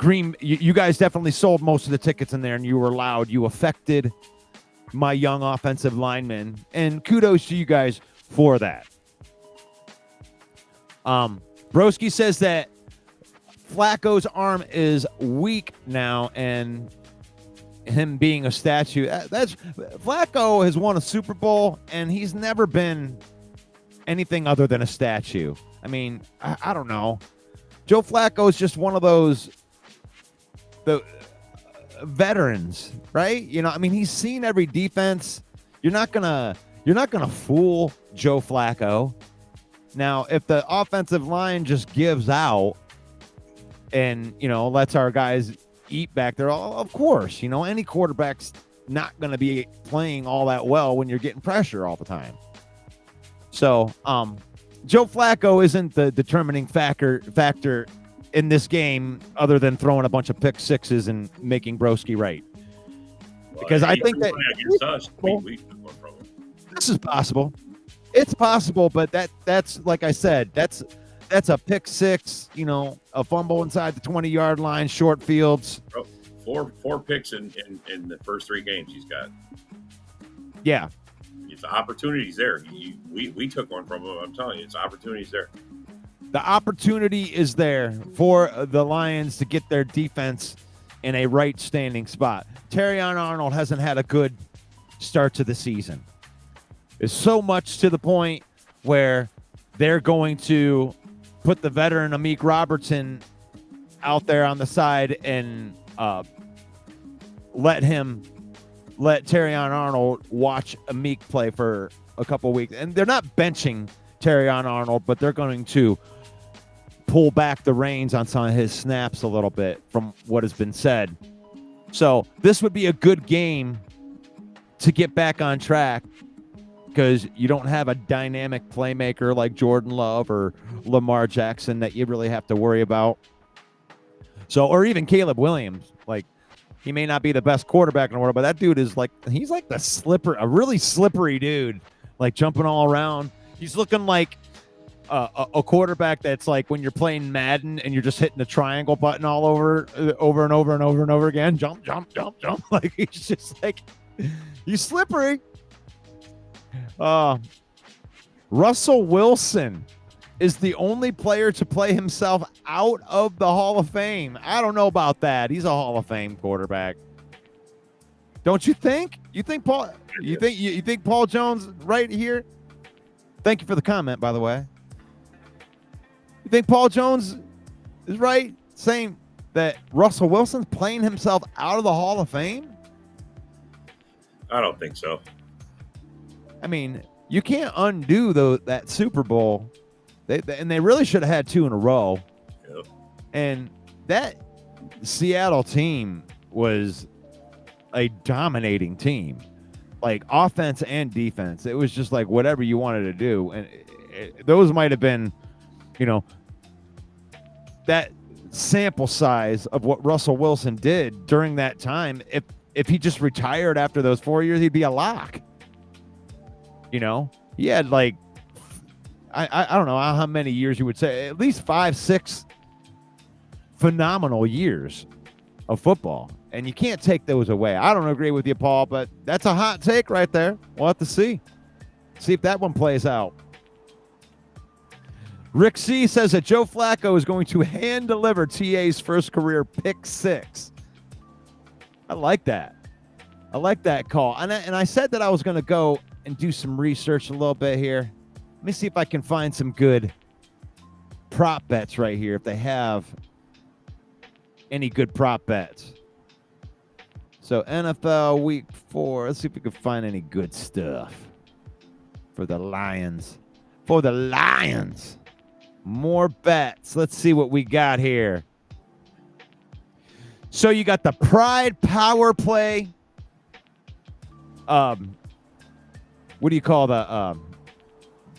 you guys definitely sold most of the tickets in there, and you were loud. You affected my young offensive linemen, and kudos to you guys for that. Broski says that Flacco's arm is weak now, and him being a statue. That's Flacco has won a Super Bowl, and he's never been anything other than a statue. I mean, I don't know. Joe Flacco is just one of those veterans, right? I mean, he's seen every defense. You're not gonna fool Joe Flacco. Now, if the offensive line just gives out and lets our guys eat back there, of course, any quarterback's not going to be playing all that well when you're getting pressure all the time. So, Joe Flacco isn't the determining factor in this game, other than throwing a bunch of pick sixes and making Broski right. Because I think that this is possible. It's possible, but that's like I said, that's a pick six, a fumble inside the 20-yard line, short fields. Four picks in the first 3 games he's got. Yeah. It's opportunities there. We took one from him. I'm telling you, it's opportunities there. The opportunity is there for the Lions to get their defense in a right standing spot. Terrion Arnold hasn't had a good start to the season. It's so much to the point where they're going to put the veteran Amik Robertson out there on the side and let Terrion Arnold watch Amik play for a couple weeks. And they're not benching Terrion Arnold, but they're going to pull back the reins on some of his snaps a little bit from what has been said. So this would be a good game to get back on track, because you don't have a dynamic playmaker like Jordan Love or Lamar Jackson that you really have to worry about. So, or even Caleb Williams. Like, he may not be the best quarterback in the world, but that dude is he's like a really slippery dude, like jumping all around. He's looking like a quarterback that's like when you're playing Madden and you're just hitting the triangle button all over and over and over again. Jump, jump, jump, jump. Like he's just like, he's slippery. Russell Wilson is the only player to play himself out of the Hall of Fame. I don't know about that. He's a Hall of Fame quarterback. Don't you think? You think Paul? You think Paul Jones right here? Thank you for the comment, by the way. You think Paul Jones is right saying that Russell Wilson's playing himself out of the Hall of Fame? I don't think so. I mean, you can't undo that Super Bowl. They really should have had 2 in a row. Yep. And that Seattle team was a dominating team, like offense and defense. It was just like whatever you wanted to do. And those might have been, that sample size of what Russell Wilson did during that time. If he just retired after those 4 years, he'd be a lock. He had like, I don't know how many years you would say, at least 5-6 phenomenal years of football. And you can't take those away. I don't agree with you, Paul, but that's a hot take right there. We'll have to see. See if that one plays out. Rick C says that Joe Flacco is going to hand deliver TA's first career pick 6. I like that. I like that call. And I said that I was going to go and do some research a little bit here. Let me see if I can find some good prop bets right here, if they have any good prop bets. So NFL week 4. Let's see if we can find any good stuff for the Lions. For the Lions. More bets. Let's see what we got here. So you got the Pride Power Play. What do you call the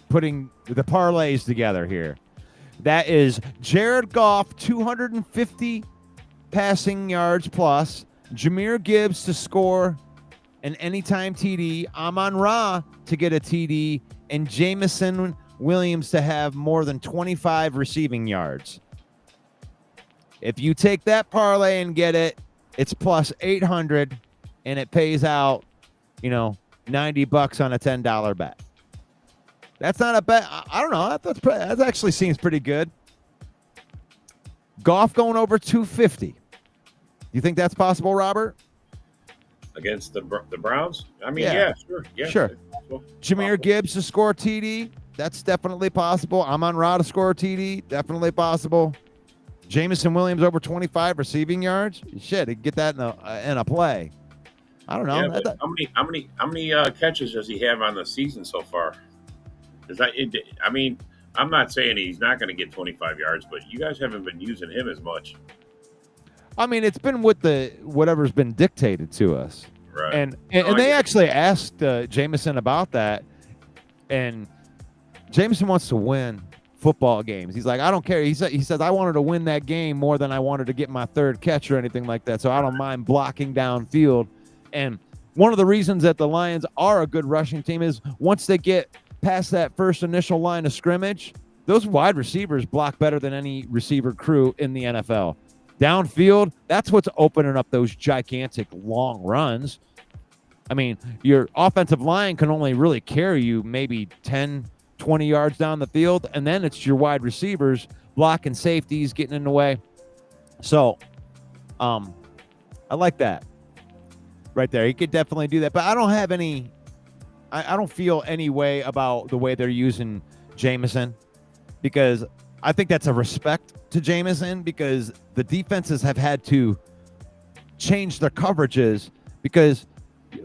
putting the parlays together here? That is Jared Goff 250 passing yards plus, Jahmyr Gibbs to score an anytime TD, Amon-Ra to get a TD, and Jameson Williams to have more than 25 receiving yards. If you take that parlay and get it, it's plus 800, and it pays out, $90 on a $10 bet. That's not a bet. I don't know. That actually seems pretty good. Goff going over 250. You think that's possible, Robert? Against the Browns? I mean, yeah sure. Yeah, sure. Jahmyr Gibbs to score TD. That's definitely possible. Amon-Ra to score TD. Definitely possible. Jameson Williams over 25 receiving yards. Shit, get that in a play. I don't know. Yeah, how many catches does he have on the season so far? I'm not saying he's not going to get 25 yards, but you guys haven't been using him as much. I mean, it's been with whatever's been dictated to us. Right. And they actually asked Jameson about that, and Jameson wants to win football games. He's like, I don't care. He says, I wanted to win that game more than I wanted to get my third catch or anything like that, so I don't mind blocking downfield. And one of the reasons that the Lions are a good rushing team is once they get past that first initial line of scrimmage, those wide receivers block better than any receiver crew in the NFL. Downfield, that's what's opening up those gigantic long runs. I mean, your offensive line can only really carry you maybe 10, 20 yards down the field, and then it's your wide receivers blocking safeties, getting in the way. So, I like that right there. He could definitely do that, but I don't have any. I don't feel any way about the way they're using Jameson, because I think that's a respect to Jameson, because the defenses have had to change their coverages because,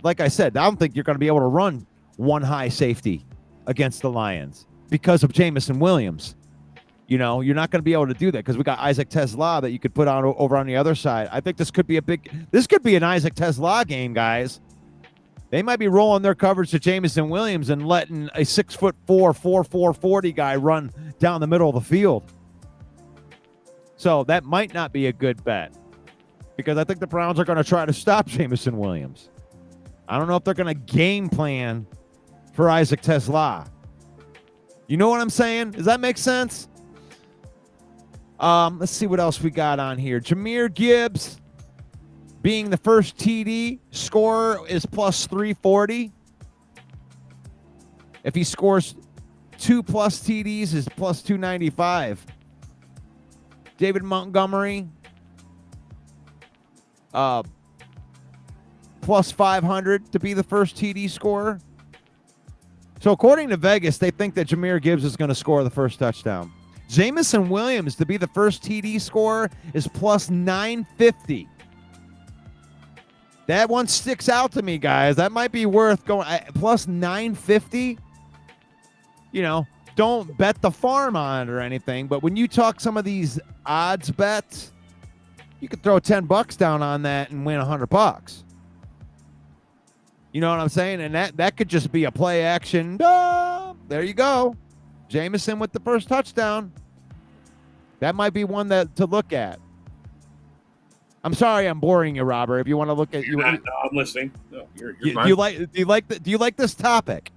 like I said, I don't think you're going to be able to run one high safety against the Lions because of Jameson Williams. You're not going to be able to do that because we got Isaac Tesla that you could put on over on the other side. I think this could be an Isaac Tesla game, guys. They might be rolling their coverage to Jameson Williams and letting a 6'4", 4'4", 40 guy run down the middle of the field. So that might not be a good bet because I think the Browns are going to try to stop Jameson Williams. I don't know if they're going to game plan for Isaac Tesla. You know what I'm saying? Does that make sense? Let's see what else we got on here. Jahmyr Gibbs being the first TD scorer is plus 340. If he scores 2+ TDs is plus 295. David Montgomery plus 500 to be the first TD scorer. So according to Vegas, they think that Jahmyr Gibbs is going to score the first touchdown. Jamison Williams to be the first TD scorer is plus 950. That one sticks out to me, guys. That might be worth going plus 950. You know, don't bet the farm on it or anything, but when you talk some of these odds bets, you could throw $10 down on that and win $100. You know what I'm saying? And that could just be a play action. There you go. Jameson with the first touchdown. That might be one to look at. I'm sorry I'm boring you, Robert. If you want to look at no, I'm listening. No, you're fine. Do you like this topic?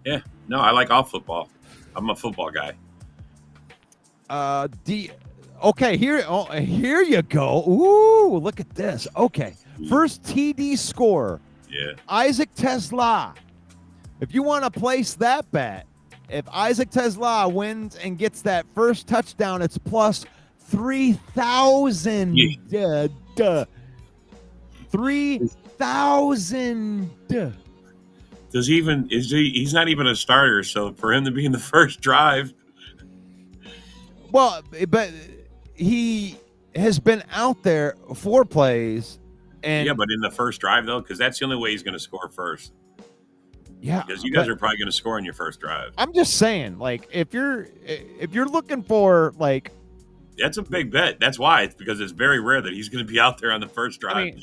Yeah. No, I like all football. I'm a football guy. Okay, here you go. Ooh, look at this. Okay. First TD scorer. Yeah. Isaac Tesla. If you want to place that bet, if Isaac Tesla wins and gets that first touchdown, it's plus 3,000. Yeah. 3,000. He's not even a starter, so for him to be in the first drive. Well, but he has been out there 4 plays. And yeah, but in the first drive, though, because that's the only way he's going to score first. Yeah, because you guys are probably going to score on your first drive. I'm just saying, like, if you're looking for, like, that's a big bet. That's why. It's because it's very rare that he's going to be out there on the first drive.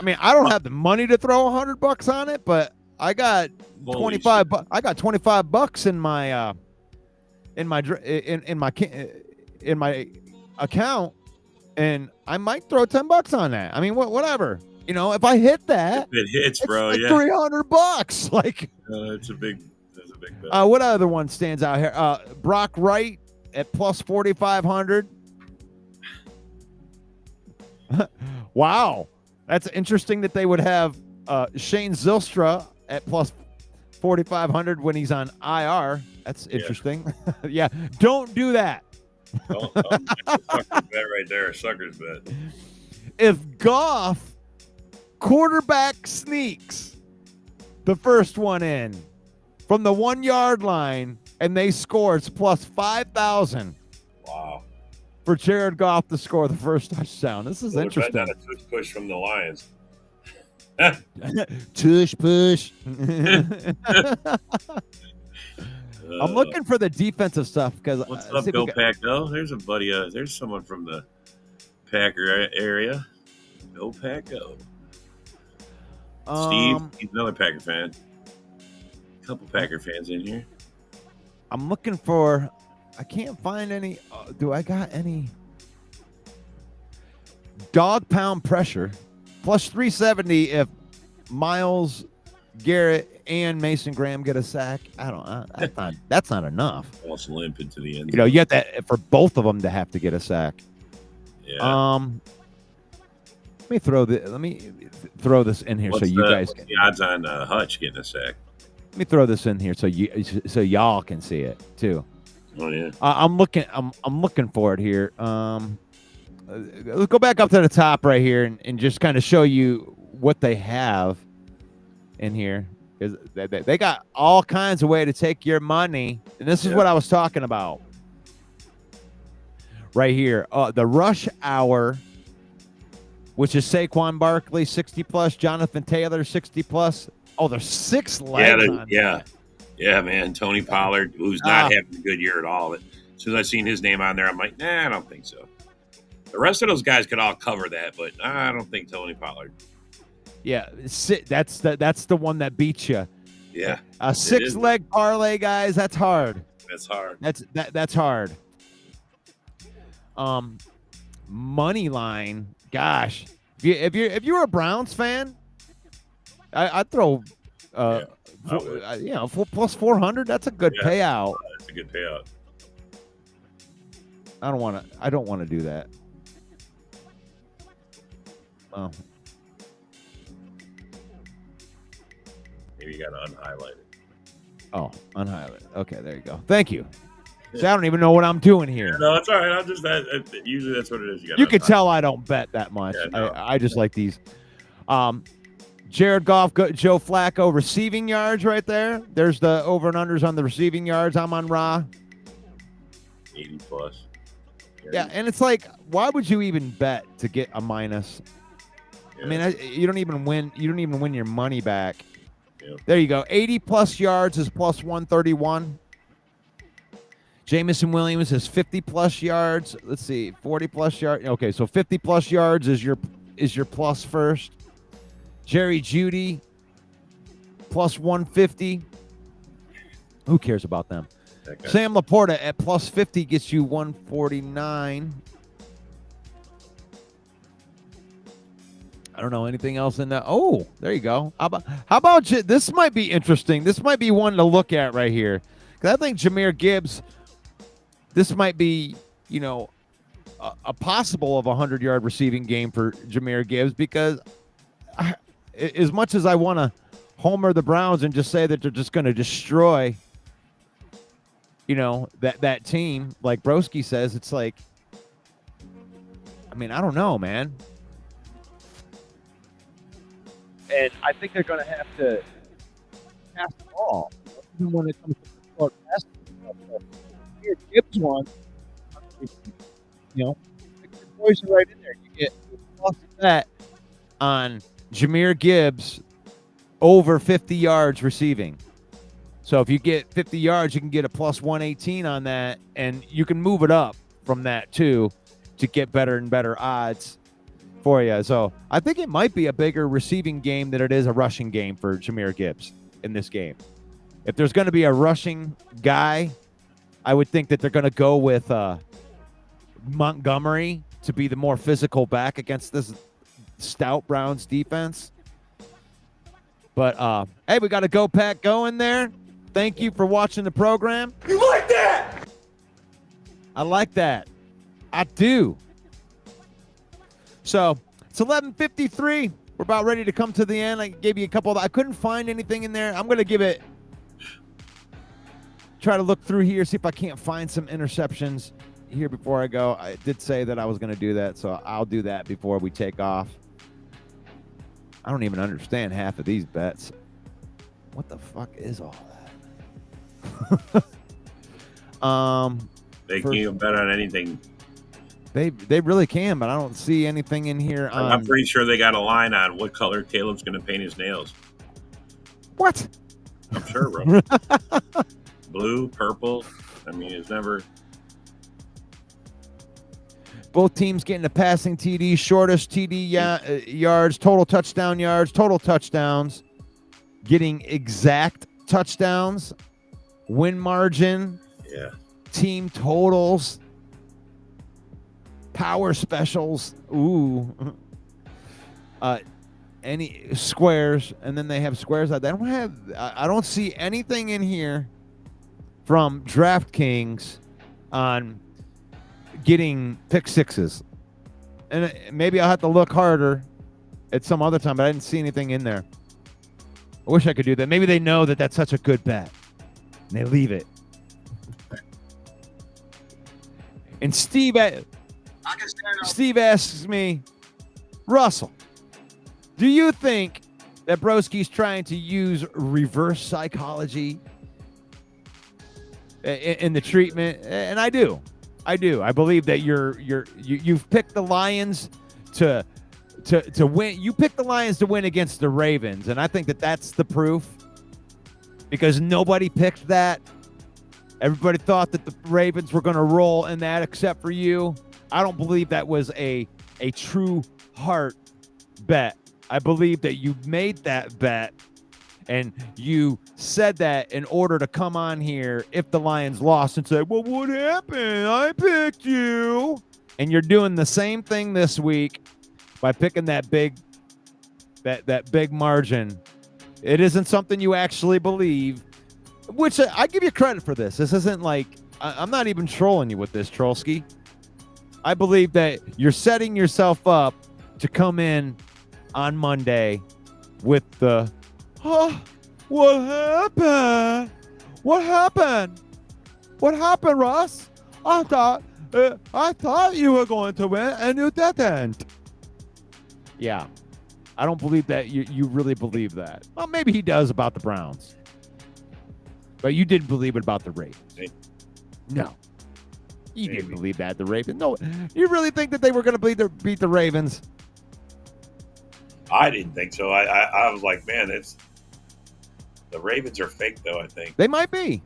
I mean, I don't have the money to throw $100 on it, but I got 25. I got $25 in my account, and I might throw $10 on that. I mean, whatever. You know, if I hit that, if it hits, bro. Like yeah, $300. Like, it's a big bet. What other one stands out here? Brock Wright at plus 4,500. Wow, that's interesting that they would have Shane Zylstra at plus 4,500 when he's on IR. That's interesting. Yeah, don't do that. That's a sucker's bet right there. Sucker's bet. If Goff quarterback sneaks the first one in from the 1 yard line and they score, it's plus 5,000. Wow. For Jared Goff to score the first touchdown. This is interesting. Not a push from the Lions. Tush push. I'm looking for the defensive stuff because what's up, Go Pack? Go. There's a buddy. There's someone from the Packer area. Go Pack, go. Steve, he's another Packer fan. A couple Packer fans in here. I'm looking for. I can't find any. Do I got any? Dog pound pressure plus 370 if Myles Garrett and Mason Graham get a sack. I don't. That's not enough. Almost limp into the end. You know, you have that for both of them to have to get a sack. Yeah. Let me throw this in here so you guys can. The odds on Hutch getting a sack? Let me throw this in here so y'all can see it too. Oh yeah. I'm looking for it here. Let's go back up to the top right here and just kind of show you what they have in here. Because they got all kinds of way to take your money, and this is what I was talking about right here. The rush hour, which is Saquon Barkley 60+, Jonathan Taylor 60+. Oh, there's 6 legs. Yeah, man. Tony Pollard, who's not having a good year at all. As soon as I seen his name on there, I'm like, nah, I don't think so. The rest of those guys could all cover that, but I don't think Tony Pollard. Yeah, that's the one that beats you. Yeah, a 6-leg parlay, guys. That's hard. That's hard. That's hard. Money line, gosh. If you're a Browns fan, I'd throw plus 400. That's a good payout. It's a good payout. I don't want to do that. Well, maybe you got to unhighlight it. oh, unhighlight. Okay, there you go. Thank you. So I don't even know what I'm doing here. No, it's all right. I'm just usually that's what it is. You can tell I don't bet that much. Yeah, no. I just like these. Jared Goff, Joe Flacco, receiving yards right there. There's the over and unders on the receiving yards. I'm on Ra. 80 plus. Yeah, and it's like, why would you even bet to get a minus? Yeah. I mean, you don't even win. You don't even win your money back. Yep. There you go. 80 plus yards is plus 131. Jamison Williams is 50 plus yards. Let's see, 40 plus yards. Okay, so 50 plus yards is your plus first. Jerry Jeudy plus 150. Who cares about them? Sam Laporta at plus 50 gets you 149. I don't know anything else in that. Oh, there you go. How about this? Might be interesting. This might be one to look at right here, because I think Jahmyr Gibbs. This might be, a possible of 100-yard receiving game for Jahmyr Gibbs, because as much as I want to homer the Browns and just say that they're just going to destroy, that team, like Broski says, it's like, I mean, I don't know, man. And I think they're going to have to pass the ball, even when it comes to short passing. Gibbs one, the boys are right in there. You get plus that on Jahmyr Gibbs over 50 yards receiving. So if you get 50 yards, you can get a plus 118 on that, and you can move it up from that too to get better and better odds for you. So I think it might be a bigger receiving game than it is a rushing game for Jahmyr Gibbs in this game. If there's going to be a rushing guy, I would think that they're going to go with Montgomery to be the more physical back against this stout Browns defense. But, hey, we got a Go Pack going there. Thank you for watching the program. You like that? I like that. I do. So it's 11:53. We're about ready to come to the end. I gave you a couple I couldn't find anything in there. I'm going to give it. Try to look through here, see if I can't find some interceptions here before I go. I did say that I was going to do that, so I'll do that before we take off. I don't even understand half of these bets. What the fuck is all that? They can't bet on anything. They really can, but I don't see anything in here. I'm pretty sure they got a line on what color Caleb's going to paint his nails. What? I'm sure, bro. Blue, purple. I mean, it's never. Both teams getting a passing TD, shortest TD yards, total touchdowns, getting exact touchdowns, win margin, team totals, power specials, any squares, and then they have squares. I don't see anything in here from DraftKings on getting pick sixes. And maybe I'll have to look harder at some other time, but I didn't see anything in there. I wish I could do that. Maybe they know that that's such a good bet, and they leave it. And Steve asks me, Russell, do you think that Broski's trying to use reverse psychology in the treatment? And I do. I believe that you've picked the Lions to win. You picked the Lions to win against the Ravens, and I think that that's the proof, because nobody picked that. Everybody thought that the Ravens were going to roll in that except for you. I don't believe that was a true heart bet. I believe that you made that bet, and you said that in order to come on here if the Lions lost and say, well, what happened? I picked you. And you're doing the same thing this week by picking that big margin. It isn't something you actually believe. which I give you credit for this. This isn't like I'm not even trolling you with this, Trollski. I believe that you're setting yourself up to come in on Monday with the, what happened? What happened? What happened, Russ? I thought you were going to win, and you didn't. Yeah, I don't believe that you really believe that. Well, maybe he does about the Browns, but you didn't believe it about the Ravens. No, you didn't believe that the Ravens. No, you really think that they were going to beat the Ravens? I didn't think so. I was like, man, the Ravens are fake, though. I think they might be.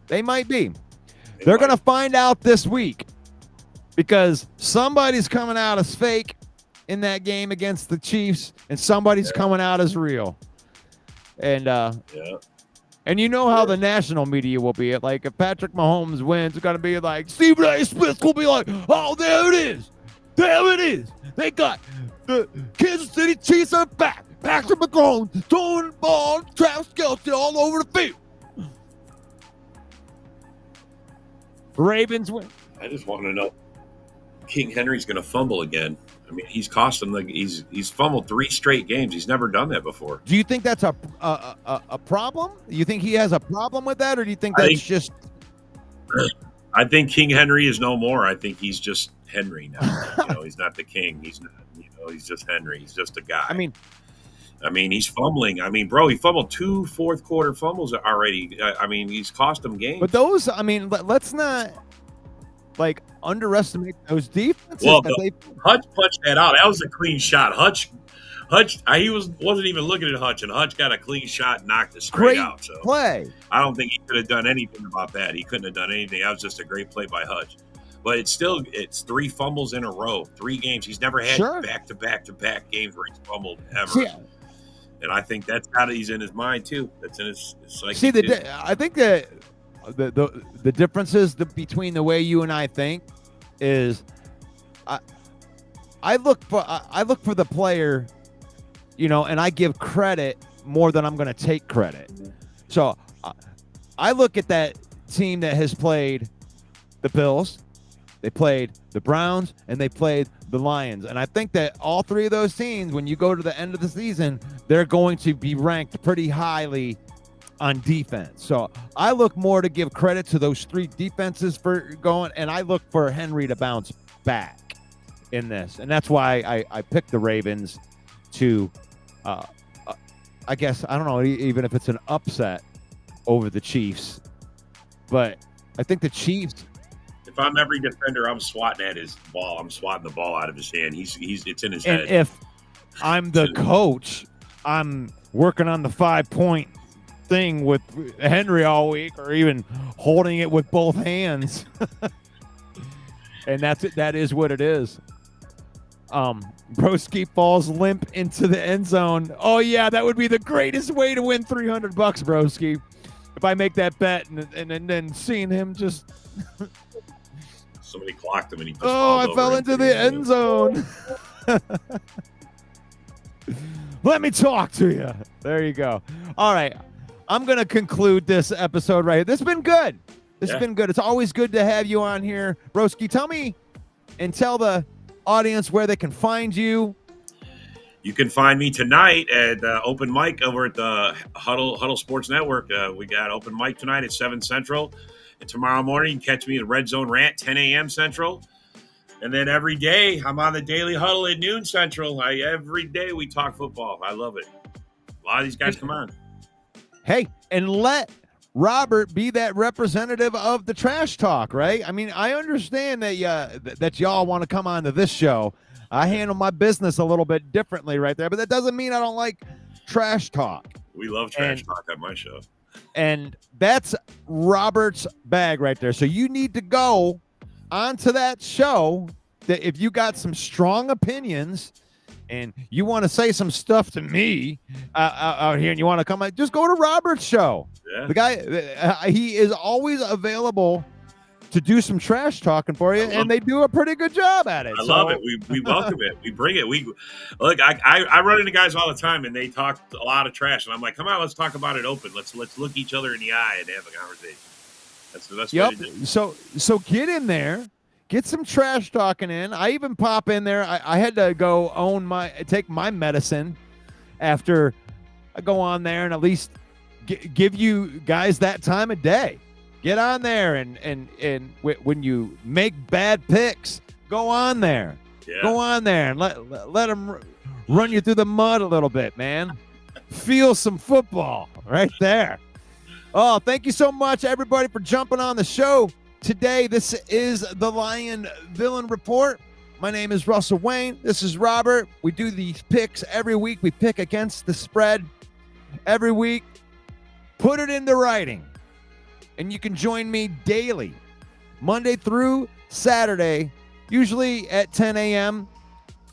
They're going to find out this week because somebody's coming out as fake in that game against the Chiefs, and somebody's coming out as real. And and you know how the national media will be. Like if Patrick Mahomes wins, it's going to be like Stephen A. Smith will be like, "Oh, there it is, there it is. They got the Kansas City Chiefs are back. Patrick Mahomes throwing the ball, Travis Kelce all over the field." Ravens win. I just want to know, King Henry's going to fumble again. I mean, he's cost him he's fumbled 3 straight games. He's never done that before. Do you think that's a problem? You think he has a problem with that, or do you think that's just? I think King Henry is no more. I think he's just Henry now. He's not the king. He's not. He's just Henry. He's just a guy. I mean, he's fumbling. I mean, bro, he fumbled 2 fourth quarter fumbles already. I mean, he's cost him games. But those, I mean, let's not underestimate those defenses. Well, Hutch punched that out. That was a clean shot. Hutch, he wasn't even looking at Hutch, and Hutch got a clean shot, and knocked it straight out. So play. I don't think he could have done anything about that. He couldn't have done anything. That was just a great play by Hutch. But it's 3 fumbles in a row, 3 games. He's never had back-to-back games where he's fumbled ever. And I think that's how he's in his mind too. That's in his psyche. I think that the differences between the way you and I think is, I look for the player, and I give credit more than I'm going to take credit. So I look at that team that has played the Bills, they played the Browns, and they played the Lions. And I think that all 3 of those teams, when you go to the end of the season, they're going to be ranked pretty highly on defense. So I look more to give credit to those 3 defenses for going, and I look for Henry to bounce back in this. And that's why I picked the Ravens to, I guess, I don't know, even if it's an upset over the Chiefs. But I think the Chiefs... If I'm every defender, I'm swatting at his ball. I'm swatting the ball out of his hand. It's in his head. And if I'm the coach, I'm working on the 5-point thing with Henry all week, or even holding it with both hands. And that's it. That is what it is. Broski falls limp into the end zone. Oh yeah, that would be the greatest way to win $300, Broski. If I make that bet and then seeing him just. Somebody clocked him and he just I fell into the end zone. Let me talk to you. There you go. All right. I'm going to conclude this episode right here. This has been good. This has been good. It's always good to have you on here. Broski, tell me and tell the audience where they can find you. You can find me tonight at open mic over at the Huddle Sports Network. We got open mic tonight at 7 Central. And tomorrow morning, you can catch me at Red Zone Rant, 10 a.m. Central. And then every day, I'm on the Daily Huddle at noon Central. Every day we talk football. I love it. A lot of these guys come on. Hey, and let Robert be that representative of the trash talk, right? I mean, I understand that that y'all want to come on to this show. I handle my business a little bit differently right there, but that doesn't mean I don't like trash talk. We love trash talk on my show. And that's Robert's bag right there. So you need to go onto that show that if you got some strong opinions and you want to say some stuff to me out here and you want to come out, just go to Robert's show. Yeah. The guy, he is always available to do some trash talking for you, and they do a pretty good job at it. I love it. We welcome it. We bring it. We look. I run into guys all the time, and they talk a lot of trash, and I'm like, come on, let's talk about it open. Let's look each other in the eye and have a conversation. That's the best way to do it. So get in there, get some trash talking in. I even pop in there. I had to go take my medicine after I go on there and at least give you guys that time of day. Get on there and when you make bad picks, go on there. Yeah. Go on there and let them run you through the mud a little bit, man. Feel some football right there. Oh, thank you so much, everybody, for jumping on the show today. This is the Lion Villain Report. My name is Russell Wayne. This is Robert. We do these picks every week. We pick against the spread every week. Put it into writing. And you can join me daily, Monday through Saturday, usually at 10 a.m.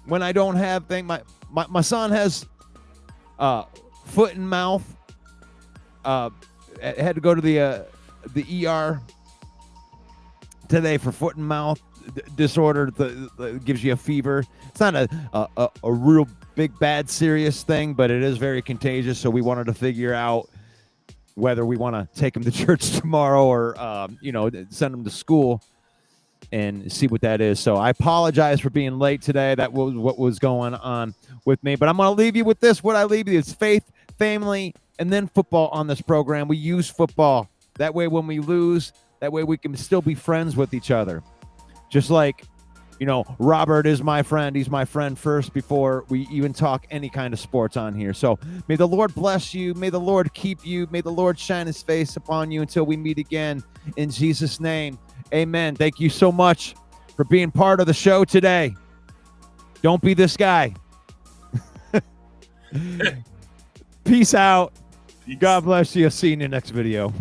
when I don't have things. My son has foot and mouth. Had to go to the ER today for foot and mouth disorder. Gives you a fever. It's not a real big, bad, serious thing, but it is very contagious. So we wanted to figure out whether we want to take him to church tomorrow or, send him to school and see what that is. So I apologize for being late today. That was what was going on with me. But I'm going to leave you with this. What I leave you is faith, family, and then football on this program. We use football. That way when we lose, that way we can still be friends with each other. Just like, Robert is my friend. He's my friend first before we even talk any kind of sports on here. So may the Lord bless you. May the Lord keep you. May the Lord shine his face upon you until we meet again. In Jesus' name, amen. Thank you so much for being part of the show today. Don't be this guy. Peace out. God bless you. See you in the next video.